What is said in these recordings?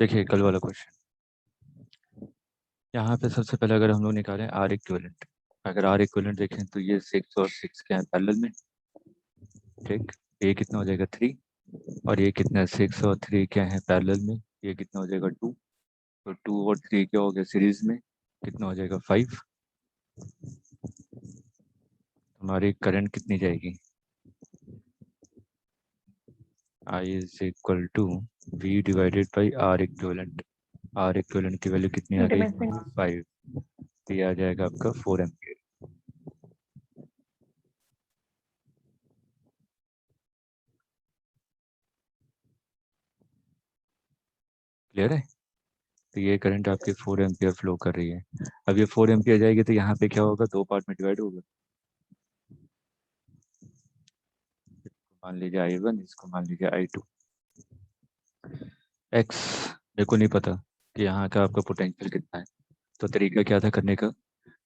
देखिए कल वाला क्वेश्चन, यहाँ पे सबसे पहले अगर हम लोग निकालें आर इक्विवेलेंट, अगर आर इक्विवेलेंट देखें तो ये 6 और 6 क्या है पैरेलल में, ठीक। ये कितना हो जाएगा 3, और ये कितना 6 और 3 क्या है पैरेलल में, ये कितना हो जाएगा 2, तो 2 और 3 क्या हो गया सीरीज में, कितना हो जाएगा 5। हमारी करंट कितनी जाएगी, I is equal to V divided by R equivalent. R equivalent की वैल्यू कितनी आ गई 5, तो ये आ जाएगा आपका 4 एम्पियर। क्लियर है, तो ये करंट आपकी 4 एम्पियर फ्लो कर रही है। अब ये 4 एम्पियर जाएगी तो यहाँ पे क्या होगा, दो पार्ट में डिवाइड होगा। मान लीजिए I1, इसको मान लीजिए I2। एक्स मेरे को नहीं पता कि यहाँ का आपका पोटेंशियल कितना है, तो तरीका क्या था करने का,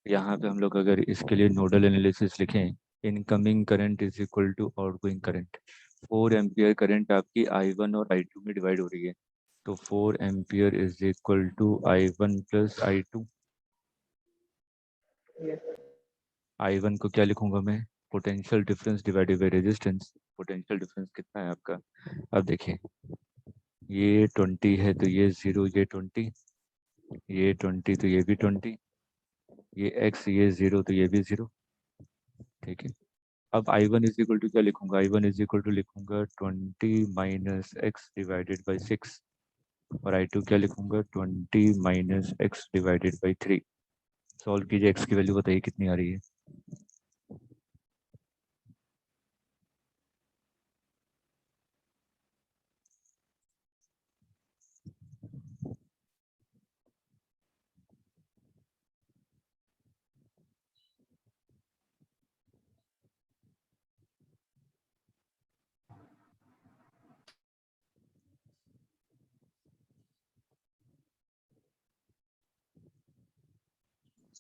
यहाँ पे हम लोग अगर इसके लिए नोडल एनालिसिस लिखें, incoming current is equal to outgoing current. 4 ampere current आपकी I1 और I2 में डिवाइड हो रही है, तो 4 ampere is equal to I1 plus I2। I1 को क्या लिखूंगा मैं, potential difference divided by resistance. Potential difference कितना है आपका, अब देखिए ये 20 है तो ये 0, ये 20, ये 20 तो ये भी 20, ये x, ये 0 तो ये भी 0, ठीक है। अब I1 इज इक्वल टू क्या लिखूंगा, I1 इज इक्वल टू लिखूंगा 20 माइनस एक्स डिवाइडेड बाई 6, और I2 क्या लिखूंगा 20 minus x divided by 3। Solve कीजिए, x की वैल्यू बताइए कितनी आ रही है।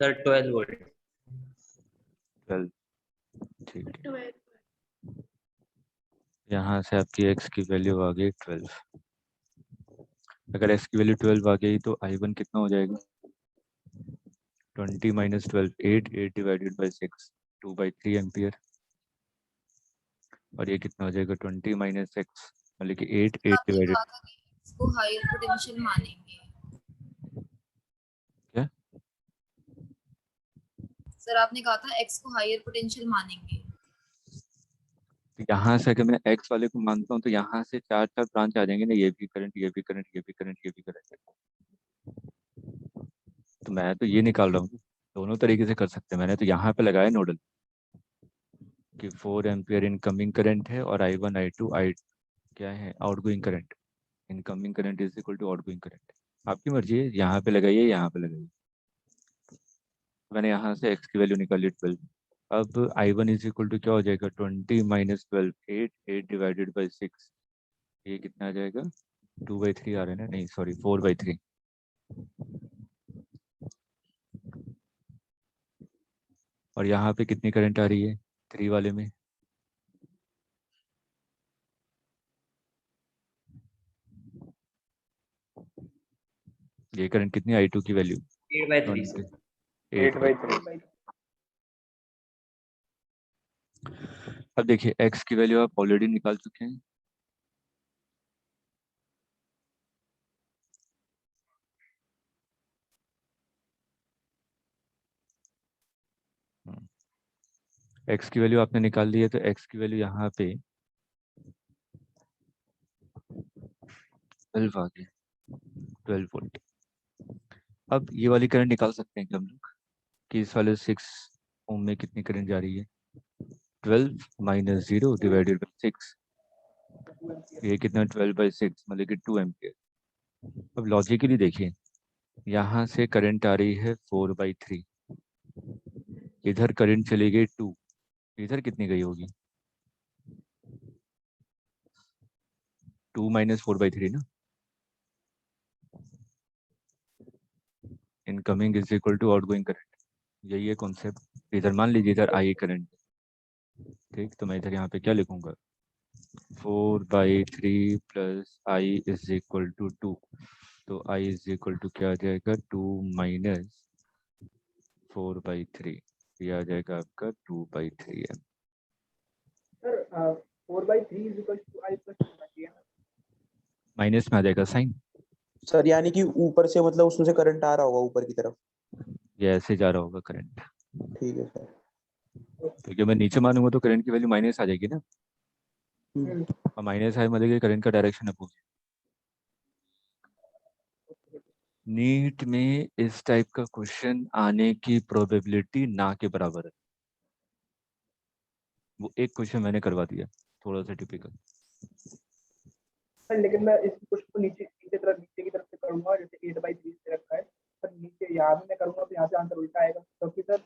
Sir 12 volt. 12, ठीक है। यहाँ से आपकी x की वैल्यू आ गई 12। अगर x की वैल्यू 12 आ गई तो I1 कितना हो जाएगा, 20 माइनस 12, 8, 8 डिवाइडेड बाई 6, 2/3 एम्पियर। और ये कितना हो जाएगा 20 माइनस एक्स, मतलब कि 8, 8 डिवाइडेड, इसको हायर पोटेंशियल मानेंगे। क्या सर आपने कहा था x को हायर पोटेंशियल मानेंगे। तो यहाँ से अगर मैं एक्स वाले को मानता हूँ तो यहाँ से 4 ब्रांच आ जाएंगे ना, ये भी करंट, ये भी करंट, ये भी करंट, ये भी करंट। तो मैं तो ये निकाल रहा हूँ, दोनों तरीके से कर सकते हैं। मैंने तो यहाँ पे लगाया नोडल कि 4 एम्पियर इनकमिंग करंट है और I1 I2 I क्या है outgoing current. Incoming current is equal to outgoing current. आपकी मर्जी है, यहाँ पे लगाइए यहाँ पे लगाइए। मैंने यहाँ से x की वैल्यू निकाली 12। अब I1 इज इक्वल टू क्या हो जाएगा 20 माइनस 12, 8, 8 डिवाइडेड बाई 6, ये कितना आ जाएगा 2/3 आ रहा है ना, नहीं सॉरी 4/3। और यहाँ पे कितनी करंट आ रही है 3 वाले में, ये करंट कितनी I2 की वैल्यू 8/3 8/3। अब देखिए x की वैल्यू आप ऑलरेडी निकाल चुके हैं, x की वैल्यू आपने निकाल ली है, तो x की वैल्यू यहाँ पे 12 आ गई, 12 वोल्ट। अब ये वाली करंट निकाल सकते हैं कि हम लोग कि इस वाले 6 ओम में कितनी करंट जा रही है, 12 माइनस 0 डिवाइडेड बाई 6, ये कितना 12/6 मतलब कि 2 एम्पियर। अब लॉजिकली देखिए, यहाँ से करंट आ रही है 4/3, इधर करंट चली गई 2, इधर कितनी गई होगी 2 माइनस 4/3 ना। Incoming is equal to outgoing current, यही है कॉन्सेप्ट। इधर मान लीजिए इधर आई करंट, ठीक, तो मैं इधर यहाँ पे क्या लिखूंगा 4/3 plus I is equal to 2। तो I इज इक्वल टू क्या आ जाएगा 2 माइनस 4/3, ये आ जाएगा आपका 2/3 sir 4/3 is equal to I plus होना चाहिए ना। माइनस में आ जाएगा साइन, सर यानी कि ऊपर से मतलब उसमें से करंट आ रहा होगा ऊपर की तरफ। ये ऐसे जा रहा होगा करंट, ठीक है सर। तो जब मैं नीचे मानूंगा तो करंट की वैल्यू माइनस आ जाएगी ना, और माइनस आई मतलब करंट का डायरेक्शन अपोजिट। नीट में इस टाइप का क्वेश्चन आने की प्रोबेबिलिटी ना के बराबर है। वो एक क्वेश्चन मैंने करवा दिया, थोड़ा सा टिपिकल। सर लेकिन मैं इस क्वेश्चन को नीचे की तरफ से करूंगा, जैसे 8/3 से रखा है, सर नीचे यहाँ भी मैं करूंगा तो यहाँ से आंसर उल्टा आएगा, क्योंकि सर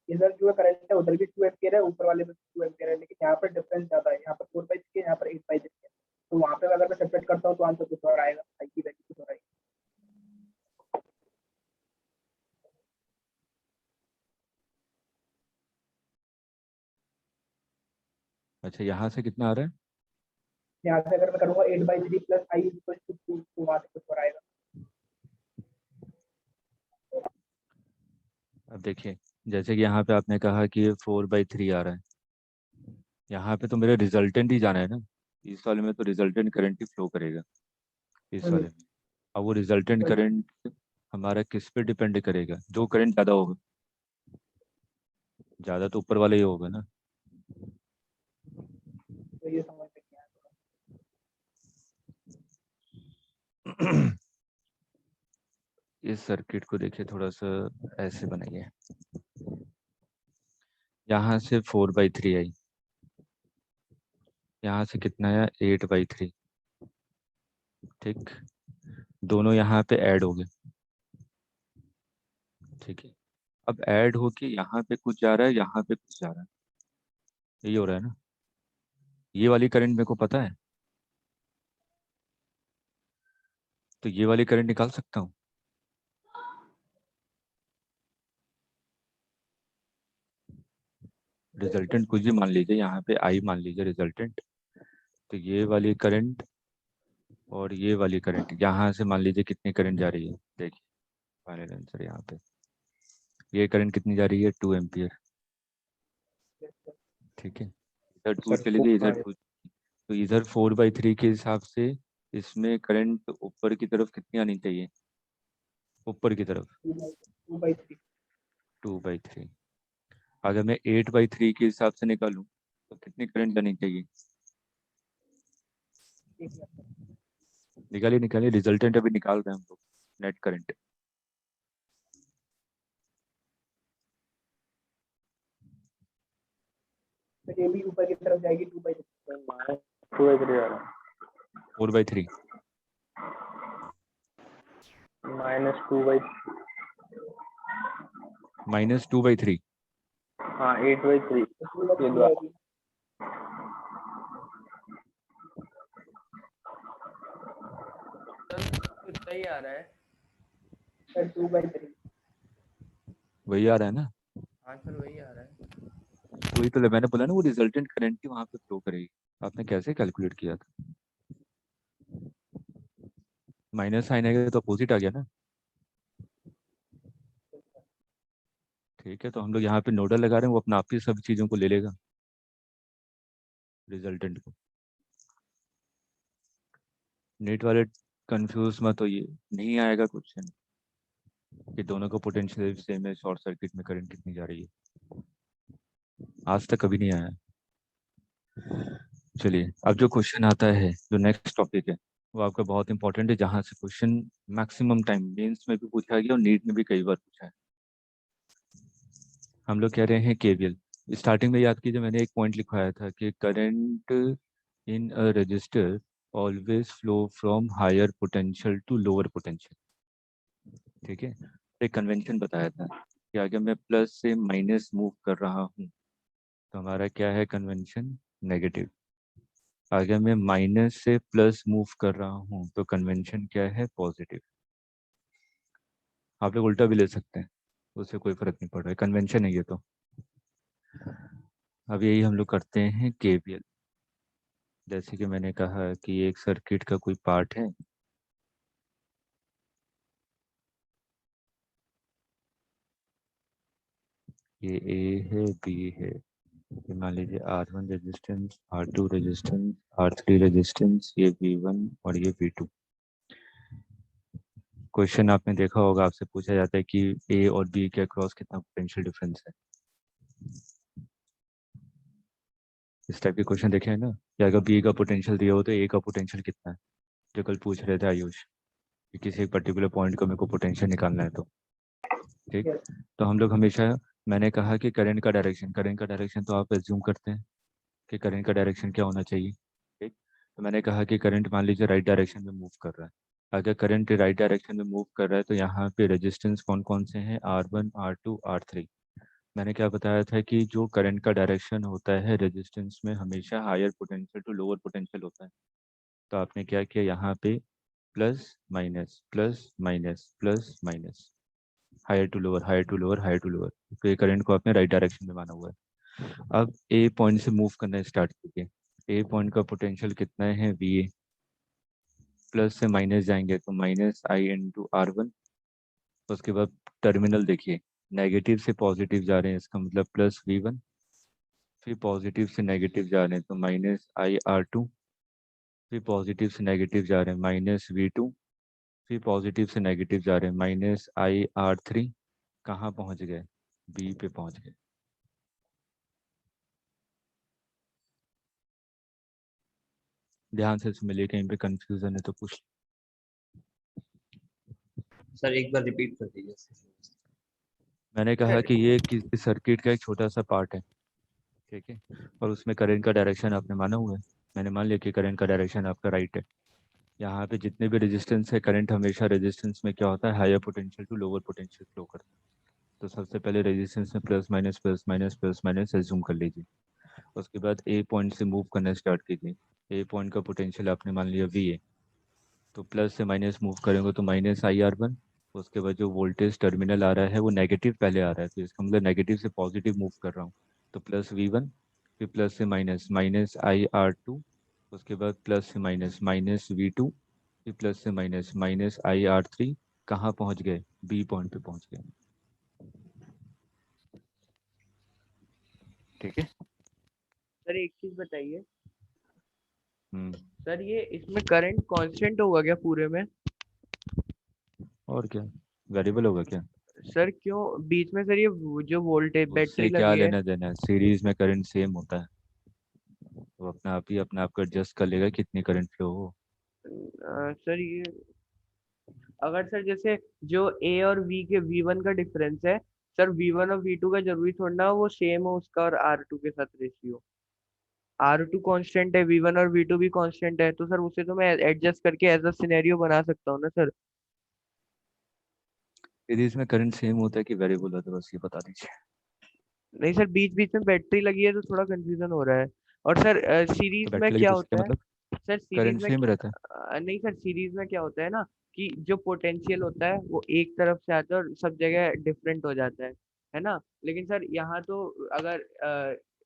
इधर जो है करंट है उधर भी 2 एम्पियर है, ऊपर वाले में 2 एम्पियर है, लेकिन यहाँ पर डिफरेंस ज्यादा है, यहाँ पर 4/3 है, यहाँ पर 8/3 है। तो वहाँ पे अगर मैं सेपरेट करता हूँ तो आंसर कुछ और आएगा, आई की वैल्यू कुछ और आएगी। अच्छा, यहाँ से कितना आ रहा है? यहाँ से अगर मैं करूंगा 8/3 plus I is equal to 2, तो वहाँ से कुछ और आएगा। अब देखिए, जैसे कि यहाँ पे आपने कहा कि ये 4/3 आ रहा है, यहाँ पे तो मेरे रिजल्टेंट ही जाना है ना, इस वाले में तो रिजल्टेंट करंट ही फ्लो करेगा इस वाले में। अब वो रिजल्टेंट करंट हमारा किस पे डिपेंड करेगा? जो करंट ज़्यादा होगा, ज़्यादा तो ऊपर वाला ही होगा ना। तो ये समझ में नहीं आया। इस सर्किट को देखिए, थोड़ा सा ऐसे बनाइए। यहाँ से 4/3 आई, यहाँ से कितना आया 8/3, ठीक। दोनों यहाँ पे ऐड हो गए, ठीक है। अब ऐड होके यहाँ पे कुछ जा रहा है, यहाँ पे कुछ जा रहा है, यही हो रहा है ना। ये वाली करंट मेरे को पता है, तो ये वाली करंट निकाल सकता हूँ। रिजल्टेंट कुछ भी मान लीजिए, यहाँ पे आई मान लीजिए रिजल्टेंट, तो ये वाली करंट और ये वाली करंट, यहाँ से मान लीजिए कितनी करंट जा रही है, देखिए फाइनल आंसर यहाँ पे। ये करंट कितनी जा रही है 2 एम्पियर, ठीक है। इधर 2 सर चली गई, इधर 2, तो इधर 4/3 के हिसाब से इसमें करंट ऊपर की तरफ कितनी आनी चाहिए? ऊपर की तरफ 2/3 2/3। अगर मैं 8/3 के हिसाब से निकालूं तो कितनी करंट जानी चाहिए? निकालिए निकालिए, रिजल्टेंट अभी निकाल रहे हैं हम लोग, नेट करंट। तो ये भी ऊपर की तरफ जाएगी 2/3। 2/3 आ रहा है। 4/3 -2/3। -2/3। हाँ 8/3 ये दो। कितना ही आ रहा है सर 2/3 वही आ रहा है ना, हाँ सर वही आ रहा है। वही तो मैंने बोला ना, वो रिजल्टेंट करंट ही वहां पे फ्लो करेगी। आपने कैसे कैलकुलेट किया था? माइनस साइन आएगा तो अपोजिट आ गया ना, ठीक है। तो हम लोग यहाँ पे नोडल लगा रहे हैं, वो अपना आप ही सब चीज़ों को ले लेगा, रिजल्टेंट को। नेट वाले कंफ्यूज मत हो, ये नहीं आएगा क्वेश्चन कि दोनों का पोटेंशियल सेम है, शॉर्ट सर्किट में करंट कितनी जा रही है, आज तक कभी नहीं आया। चलिए, अब जो क्वेश्चन आता है, जो नेक्स्ट टॉपिक है, वो आपका बहुत इंपॉर्टेंट है, जहाँ से क्वेश्चन मैक्सिमम टाइम मेंस में भी पूछा गया और नीट में भी कई बार पूछा है। हम लोग कह रहे हैं केवीएल। स्टार्टिंग में याद कीजिए, मैंने एक पॉइंट लिखवाया था कि current in a register always flow from higher potential to lower potential, ठीक है। एक कन्वेंशन बताया था कि अगर मैं प्लस से माइनस मूव कर रहा हूँ तो हमारा क्या है कन्वेंशन? नेगेटिव। अगर मैं माइनस से प्लस मूव कर रहा हूँ तो कन्वेंशन क्या है? पॉजिटिव। आप लोग उल्टा भी ले सकते हैं, उससे कोई फर्क नहीं पड़ रहा है, कन्वेंशन है ये तो। अब यही हम लोग करते हैं केवीएल। जैसे कि मैंने कहा कि एक सर्किट का कोई पार्ट है, ये ए है, बी है, ये मान लीजिए R1 resistance, R2 resistance, R3 resistance, ये V1 और ये V2। क्वेश्चन आपने देखा होगा, आपसे पूछा जाता है कि ए और बी के अक्रॉस कितना पोटेंशियल डिफरेंस है। इस टाइप के क्वेश्चन देखे हैं ना, कि अगर बी का पोटेंशियल दिया हो तो ए का पोटेंशियल कितना है, जो कल पूछ रहे थे आयुष कि किसी एक पर्टिकुलर पॉइंट को मेरे को पोटेंशियल निकालना है। तो ठीक, तो हम लोग हमेशा, मैंने कहा कि करंट का डायरेक्शन तो आप एज्यूम करते हैं कि करंट का डायरेक्शन क्या होना चाहिए। ठीक, तो मैंने कहा कि करंट मान लीजिए राइट डायरेक्शन में मूव कर रहा है। अगर करंट राइट डायरेक्शन में मूव कर रहा है तो यहाँ पे रेजिस्टेंस कौन कौन से हैं, R1, R2, R3। मैंने क्या बताया था कि जो करंट का डायरेक्शन होता है रेजिस्टेंस में हमेशा higher potential to lower potential होता है। तो आपने क्या किया, यहाँ पे plus minus plus minus plus minus, higher to lower higher to lower higher to lower. तो ये करंट को आपने राइट डायरेक्शन में माना हुआ है। अब ए पॉइंट से मूव करना स्टार्ट कीजिए। ए पॉइंट का पोटेंशियल कितना है, वी ए। प्लस से माइनस जाएंगे तो माइनस आई इंटू R1। उसके बाद टर्मिनल देखिए, नेगेटिव से पॉजिटिव जा रहे हैं, इसका मतलब प्लस V1। फिर पॉजिटिव से नेगेटिव जा रहे हैं तो माइनस IR2। फिर पॉजिटिव से नेगेटिव जा रहे हैं -V2। फिर पॉजिटिव से नेगेटिव जा रहे हैं -IR3। कहाँ पहुंच गए, बी पे पहुंच गए। ध्यान से सुनिए, कहीं पे कंफ्यूजन है तो पूछ। सर एक बार रिपीट कर दीजिए। मैंने कहा कि ये किसी सर्किट का एक छोटा सा पार्ट है, ठीक है, और उसमें करंट का डायरेक्शन आपने माना हुआ है। मैंने मान लिया कि करंट का डायरेक्शन आपका राइट है। यहाँ पे जितने भी रेजिस्टेंस है, करंट हमेशा रेजिस्टेंस में क्या होता है, higher potential to lower potential flow करता है। तो सबसे पहले रेजिस्टेंस में plus minus plus minus plus minus assume कर लीजिए। उसके बाद ए पॉइंट से मूव करना स्टार्ट कीजिए। ए पॉइंट का पोटेंशियल आपने मान लिया वी ए, तो प्लस से माइनस मूव करेंगे तो -IR1। उसके बाद जो वोल्टेज टर्मिनल आ रहा है वो नेगेटिव पहले आ रहा है, तो इसका मतलब नेगेटिव से पॉजिटिव मूव कर रहा हूँ, तो प्लस V1। फिर प्लस से माइनस -IR2। उसके बाद प्लस से माइनस -V2। फिर प्लस से माइनस -IR3। कहाँ पहुँच गए, बी पॉइंट पे पहुँच गए। ठीक है। सर एक चीज बताइए, हम्म, सर ये इसमें करंट कांस्टेंट होगा क्या पूरे में? और क्या, वेरिएबल होगा क्या? सर क्यों बीच में, सर ये जो वोल्टेज बैटरी उससे क्या लगी है, लेना देना है, सीरीज में करंट सेम होता है, वो अपने आप को एडजस्ट कर लेगा कितनी करंट फ्लो हो। सर ये अगर सर जैसे जो ए और वी के V1 का डिफरेंस है, सर V1 और V2 का जरूरी थोड़ा ना वो सेम हो उसका और R2 के साथ रेशियो। R2 कांस्टेंट है, V1 और V2 भी कांस्टेंट है, तो सर उसे तो मैं एडजस्ट करके एज अ सिनेरियो बना सकता हूँ ना सर। सीरीज में करंट सेम होता है कि वेरिएबल होता है, बस ये बता दीजिए। नहीं सर, बीच बीच में बैटरी लगी है तो थोड़ा कंफ्यूजन हो रहा है। और सर तो सीरीज में बैटरी लगी क्या तो उसका होता है, मतलब सर सीरीज करंट में सेम रहता है। नहीं सर, सीरीज में क्या होता है ना कि जो पोटेंशियल होता है वो एक तरफ से आता है और सब जगह डिफरेंट हो जाता है ना। लेकिन सर यहाँ तो अगर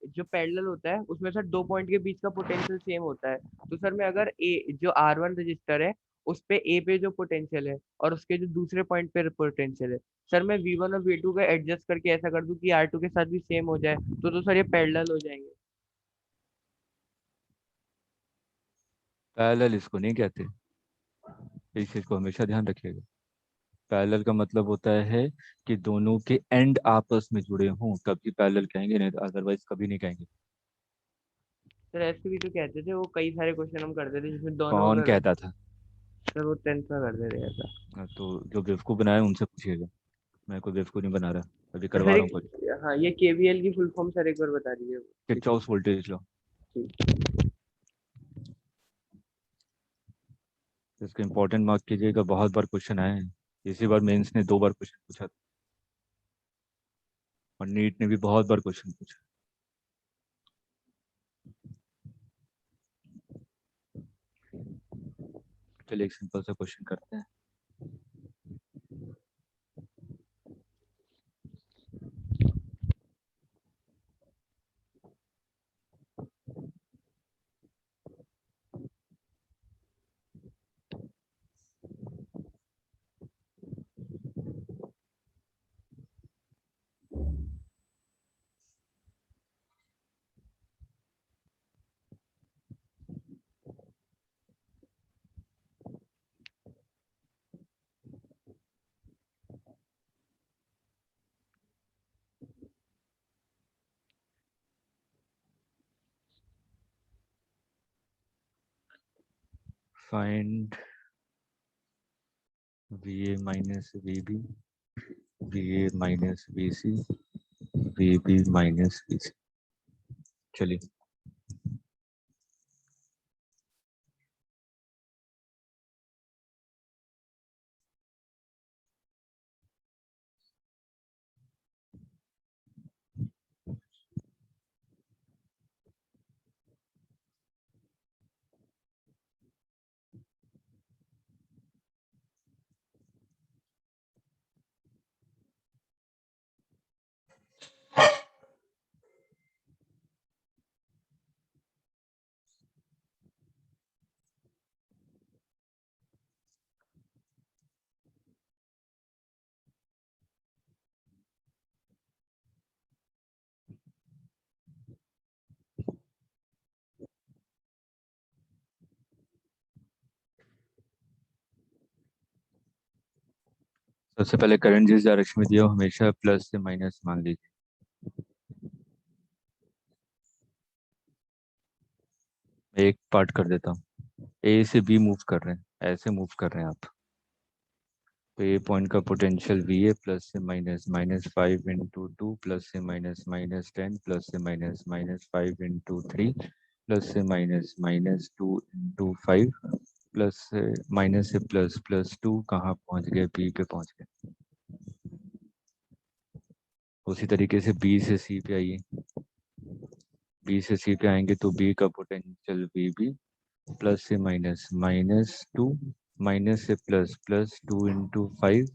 जो पैरेलल होता है उसमें सर दो पॉइंट के बीच का पोटेंशियल सेम होता है। तो सर मैं अगर ए जो R1 रजिस्टर है उस पे ए पे जो पोटेंशियल है और उसके जो दूसरे पॉइंट पे पोटेंशियल है, सर मैं V1 और V2 का एडजस्ट करके ऐसा कर दूं कि R2 के साथ भी सेम हो जाए, तो सर ये पैरेलल हो जाएंगे। पैरेलल इसको नहीं कहते, इस चीज को हमेशा ध्यान रखिएगा। पैरेलल का मतलब होता है कि दोनों के एंड आपस में जुड़े हों, तभी पैरेलल कहेंगे, नहीं तो अदरवाइज कभी नहीं कहेंगे। सर ऐसे भी तो कहते थे, वो कई सारे क्वेश्चन हम करते थे जिसमें दोनों कौन अगर, कहता था? सर वो 10th में करते थे ऐसा। तो जो बेवकूफ़ बनाए उनसे पूछिएगा, मैं कोई बेवकूफ़ नहीं बना रहा, अभी तो करवा सर रहा हूँ एक, कुछ। हाँ ये KVL की फुल फॉर्म सर एक बार बता दीजिए। Kirchhoff voltage law. इसको इंपॉर्टेंट मार्क कीजिएगा, बहुत बार क्वेश्चन आए हैं। इसी बार मेंस ने 2 बार क्वेश्चन पूछा था, और नीट ने भी बहुत बार क्वेश्चन पूछा। चलिए एक सिंपल सा क्वेश्चन करते हैं। Find VA minus VB, VA minus VC, VB minus VC। चलिए सबसे पहले करंट जिस डायरेक्शन में दिया हो हमेशा प्लस से माइनस मान लीजिए। मैं एक पार्ट कर देता हूँ, ए से बी मूव कर रहे हैं, ऐसे मूव कर रहे हैं आप, तो ए पॉइंट का पोटेंशियल VA प्लस से माइनस -5 इंटू 2 प्लस से -10 प्लस से -5 इंटू 3 प्लस से -2 इंटू 5 प्लस से माइनस से ++2 कहाँ पहुँच गए, बी पे पहुँच गए। उसी तरीके से बी से सी पे आइए, बी से सी पे आएंगे तो बी का पोटेंशियल VB प्लस से -2 माइनस से ++2 इंटू 5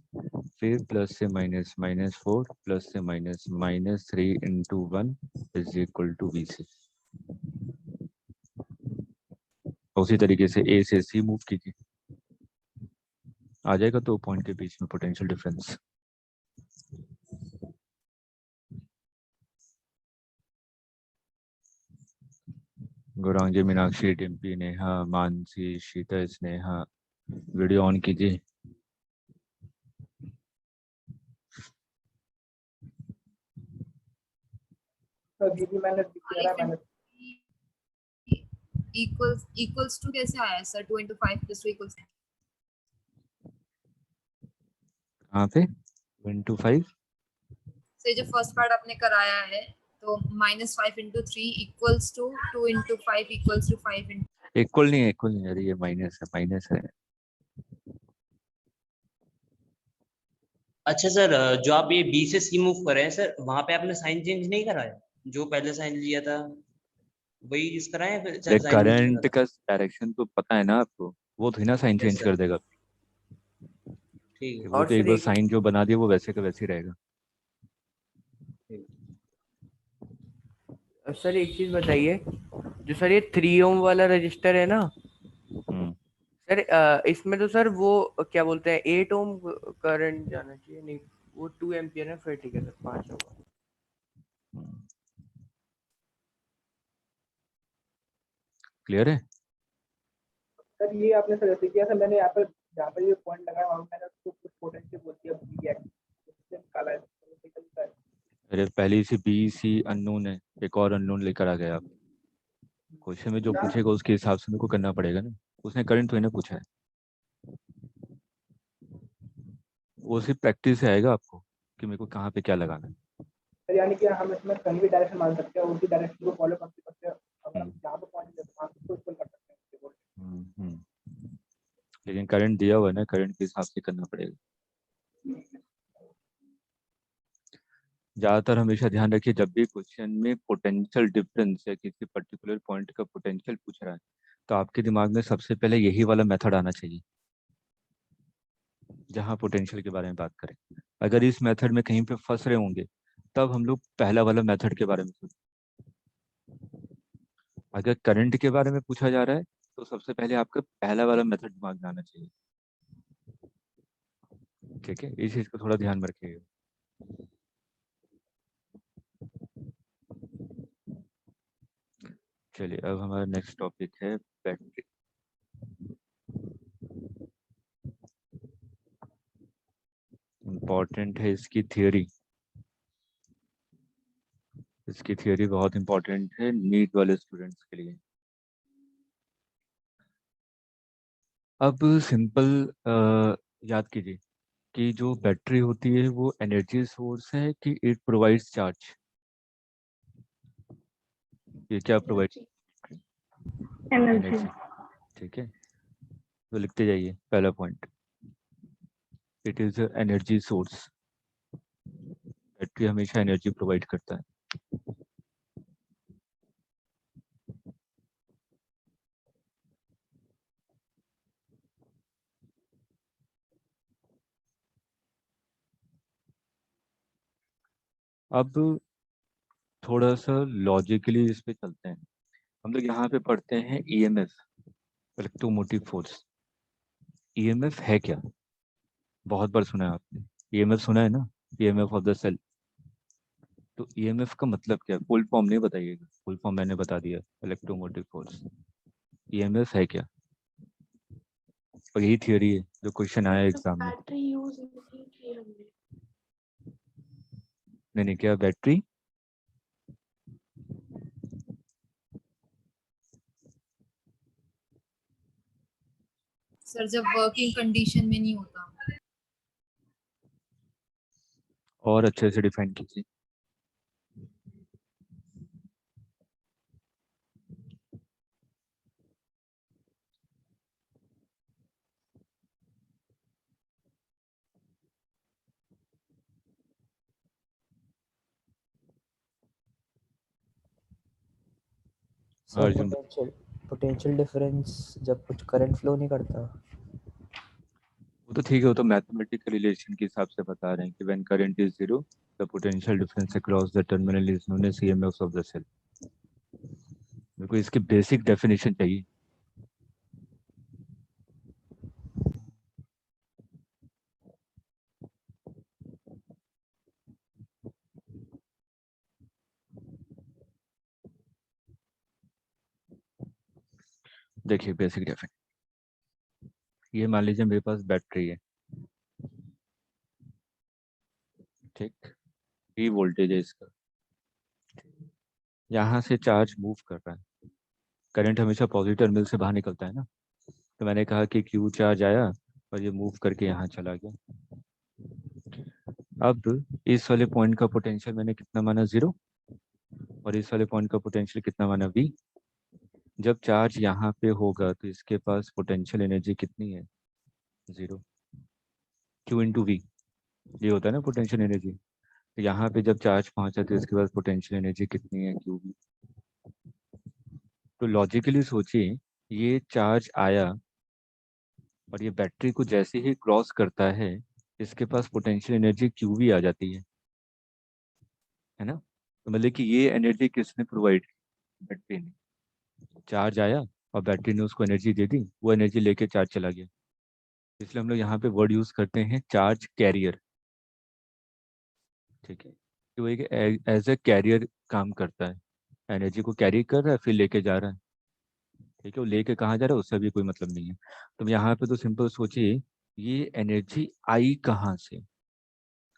फिर प्लस से -4 प्लस से -3 into 1 is equal to VC। उसी तरीके से ए से सी मूव कीजिए, आ जाएगा तो पॉइंट के बीच में potential difference. Gaurangi, Meenakshi, Dimpy, Neha, Mansi, शीता, Sneha, video on कीजिए। तो दीदी मैंने दिखाया मैंने इक्वल्स टू कैसे आया सर? 2 into 5 plus 2 equals कहाँ पे 1 to 5 से जो फर्स्ट पार्ट आपने कराया है तो -5 into 3 equals to 2 into 5 equals to 5 into equal नहीं है, इक्वल नहीं है, अरे ये माइनस है। अच्छा सर, जो आप ये बी से सी मूव कर रहे हैं सर, वहां पे आपने साइन चेंज नहीं करा है? जो पहले साइन लिया था वही यूज करा है, फिर साइन चेंज करंट करा? का डायरेक्शन तो पता है ना आपको, वो थोड़ी ना साइन यस चेंज सर, कर देगा। ठीक है। वो और तो एक सर बार एक साइन जो बना दिया वो वैसे का वैसे ही रहेगा। सर एक चीज बताइए, जो सर ये 3 ओम वाला रजिस्टर है ना सर, इसमें तो सर वो क्या बोलते हैं 8 ओम करंट जाना चाहिए, नहीं वो 2 एम्पियर है, फिर ठीक है सर 5 होगा। क्लियर है। सर ये आपने सजेस्ट किया था, मैंने यहाँ पर जहाँ पर ये पॉइंट लगाया वहाँ मैंने उसको कुछ पोटेंशियल बोल दिया BX उससे निकाला है तो निकलता है। अरे पहले से BC अननोन है, एक और अननोन लेकर आ गया आप। क्वेश्चन में जो क्या पूछेगा उसके हिसाब से मेरे को करना पड़ेगा ना। उसने करंट तो ना पूछा है, वो सिर्फ प्रैक्टिस से आएगा आपको कि मेरे को कहाँ पे क्या लगाना है। सर यानी कि हम इसमें कहीं भी डायरेक्शन मान सकते हैं, उसी डायरेक्शन को फॉलो करते करते अगर हम जहाँ पे पहुँच जाए तो वहाँ से उसको कर सकते हैं। लेकिन करंट दिया हुआ है ना, करंट के हिसाब से करना पड़ेगा। ज़्यादातर हमेशा ध्यान रखिए, जब भी क्वेश्चन में पोटेंशियल डिफरेंस या किसी पर्टिकुलर पॉइंट का पोटेंशियल पूछ रहा है तो आपके दिमाग में सबसे पहले यही वाला मेथड आना चाहिए जहाँ पोटेंशियल के बारे में बात करें। अगर इस मेथड में कहीं पे फंस रहे होंगे तब हम लोग पहला वाला मेथड के बारे में सोचें। अगर करंट के बारे में पूछा जा रहा है तो सबसे पहले आपका पहला वाला मेथड दिमाग में आना चाहिए। ठीक है, इस चीज को थोड़ा ध्यान में रखिएगा। चलिए अब हमारा नेक्स्ट टॉपिक है बैटरी। इम्पॉर्टेंट है इसकी थियोरी, इसकी थियोरी बहुत इंपॉर्टेंट है नीट वाले स्टूडेंट्स के लिए। अब सिंपल याद कीजिए कि जो बैटरी होती है वो एनर्जी सोर्स है कि इट प्रोवाइड्स चार्ज? ये क्या प्रोवाइड? एनर्जी। ठीक है, तो लिखते जाइए पहला point, it is energy source. Battery हमेशा एनर्जी प्रोवाइड करता है। अब थोड़ा सा लॉजिकली इस पे चलते हैं। हम लोग यहाँ पे पढ़ते हैं ईएमएफ, इलेक्ट्रोमोटिव फोर्स। ईएमएफ है क्या? बहुत बार सुना है आपने, ईएमएफ सुना है ना, ईएमएफ ऑफ द सेल। तो ईएमएफ का मतलब क्या है? फुल फॉर्म नहीं बताइएगा, फुल फॉर्म मैंने बता दिया, इलेक्ट्रोमोटिव फोर्स। ईएमएफ है क्या? और यही थियोरी है जो क्वेश्चन आया एग्जाम में। नहीं, क्या बैटरी? सर जब वर्किंग कंडीशन में नहीं होता। और अच्छे से डिफाइन कीजिए। सर अर्जुन, पोटेंशियल डिफरेंस जब कुछ करंट फ्लो नहीं करता। वो तो ठीक है, वो तो मैथमेटिकल रिलेशन के हिसाब से बता रहे हैं कि when current is zero the potential difference across the terminal is known as EMF of the cell. मेरे को इसकी बेसिक डेफिनेशन चाहिए। देखिए बेसिक डेफिनेशन, ये मान लीजिए मेरे पास बैटरी है, ठीक, ई वोल्टेज है इसका, यहाँ से चार्ज मूव कर रहा है, करंट हमेशा पॉजिटिव टर्मिनल से बाहर निकलता है ना। तो मैंने कहा कि क्यू चार्ज आया और ये मूव करके यहाँ चला गया। अब इस वाले पॉइंट का पोटेंशियल मैंने कितना माना? जीरो। और इस वाले पॉइंट का पोटेंशियल कितना माना? वी। जब चार्ज यहाँ पे होगा तो इसके पास पोटेंशियल एनर्जी कितनी है? जीरो। क्यू इंटू वी, ये होता है ना पोटेंशियल एनर्जी। तो यहाँ पे जब चार्ज पहुंचा तो इसके पास पोटेंशियल एनर्जी कितनी है? Q we. तो लॉजिकली सोचिए, ये चार्ज आया और ये बैटरी को जैसे ही क्रॉस करता है इसके पास पोटेंशियल एनर्जी क्यू वी आ जाती है ना। तो मतलब कि ये एनर्जी किसने प्रोवाइड की? बैटरी ने। चार्ज आया और बैटरी ने उसको एनर्जी दे दी, वो एनर्जी लेके चार्ज चला गया। इसलिए हम लोग यहाँ पे वर्ड यूज करते हैं चार्ज कैरियर। ठीक है, कि वो एक एज ए कैरियर काम करता है, एनर्जी को कैरी कर रहा है फिर लेके जा रहा है। ठीक है, वो लेके कहाँ जा रहा है उससे भी कोई मतलब नहीं है। तो यहाँ पे तो सिंपल सोचिए, ये एनर्जी आई कहाँ से?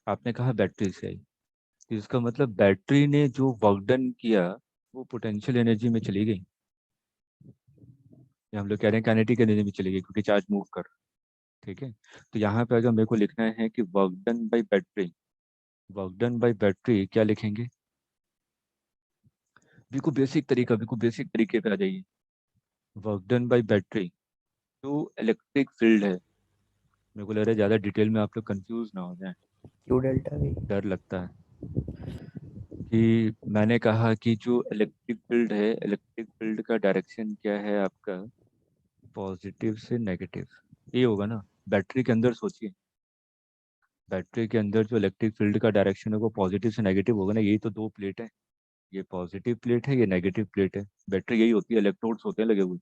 आपने कहा बैटरी से आई, तो इसका मतलब बैटरी ने जो वर्क डन किया वो पोटेंशियल एनर्जी में चली गई, या हम लोग कह रहे हैं काइनेटिक एनर्जी में चली गई क्योंकि चार्ज मूव कर रहा है। ठीक है, तो यहाँ पे अगर मेरे को लिखना है कि work done by battery, work done by battery क्या लिखेंगे? बिल्कुल बेसिक तरीके पे आ जाइए। वर्क डन बाय बैटरी, जो इलेक्ट्रिक फील्ड है, मेरे को लग रहा है ज़्यादा डिटेल में आप लोग कंफ्यूज ना हो जाए, क्यू डेल्टा वी। डर लगता है कि मैंने कहा कि जो इलेक्ट्रिक फील्ड है, इलेक्ट्रिक फील्ड का डायरेक्शन क्या है आपका? पॉजिटिव से नेगेटिव, ये होगा ना। बैटरी के अंदर सोचिए, बैटरी के अंदर जो इलेक्ट्रिक फील्ड का डायरेक्शन है वो पॉजिटिव से नेगेटिव होगा ना। यही तो दो प्लेट है, ये पॉजिटिव प्लेट है, ये नेगेटिव प्लेट है। बैटरी यही होती है, इलेक्ट्रोड्स होते हैं लगे हुए,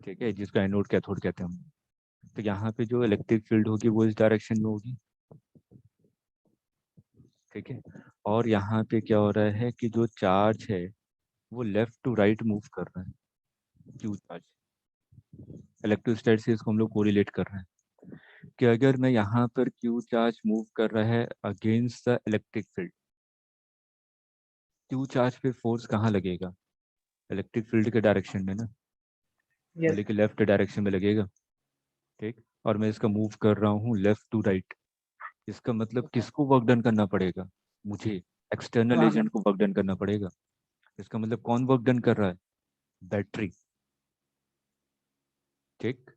ठीक है, जिसको एनोड कैथोड कहते हैं हम। तो यहाँ पे जो इलेक्ट्रिक फील्ड होगी वो इस डायरेक्शन में होगी, ठीक है। और यहाँ पे क्या हो रहा है कि जो चार्ज है वो लेफ्ट टू राइट मूव कर रहा है, क्यू चार्ज। इलेक्ट्रोस्टैट से इसको हम लोग कोरिलेट कर रहे हैं कि अगर मैं यहाँ पर क्यू चार्ज मूव कर रहा है against the electric field, Q charge पे फोर्स कहाँ लगेगा? इलेक्ट्रिक फील्ड के डायरेक्शन में ना, यस मतलब कि लेफ्ट डायरेक्शन में लगेगा। ठीक, और मैं इसका मूव कर रहा हूँ लेफ्ट टू राइट, इसका मतलब किसको वर्क डन करना पड़ेगा? मुझे एक्सटर्नल हाँ एजेंट को वर्क डन करना पड़ेगा। इसका मतलब कौन वर्क डन कर रहा है? बैटरी। ठीक,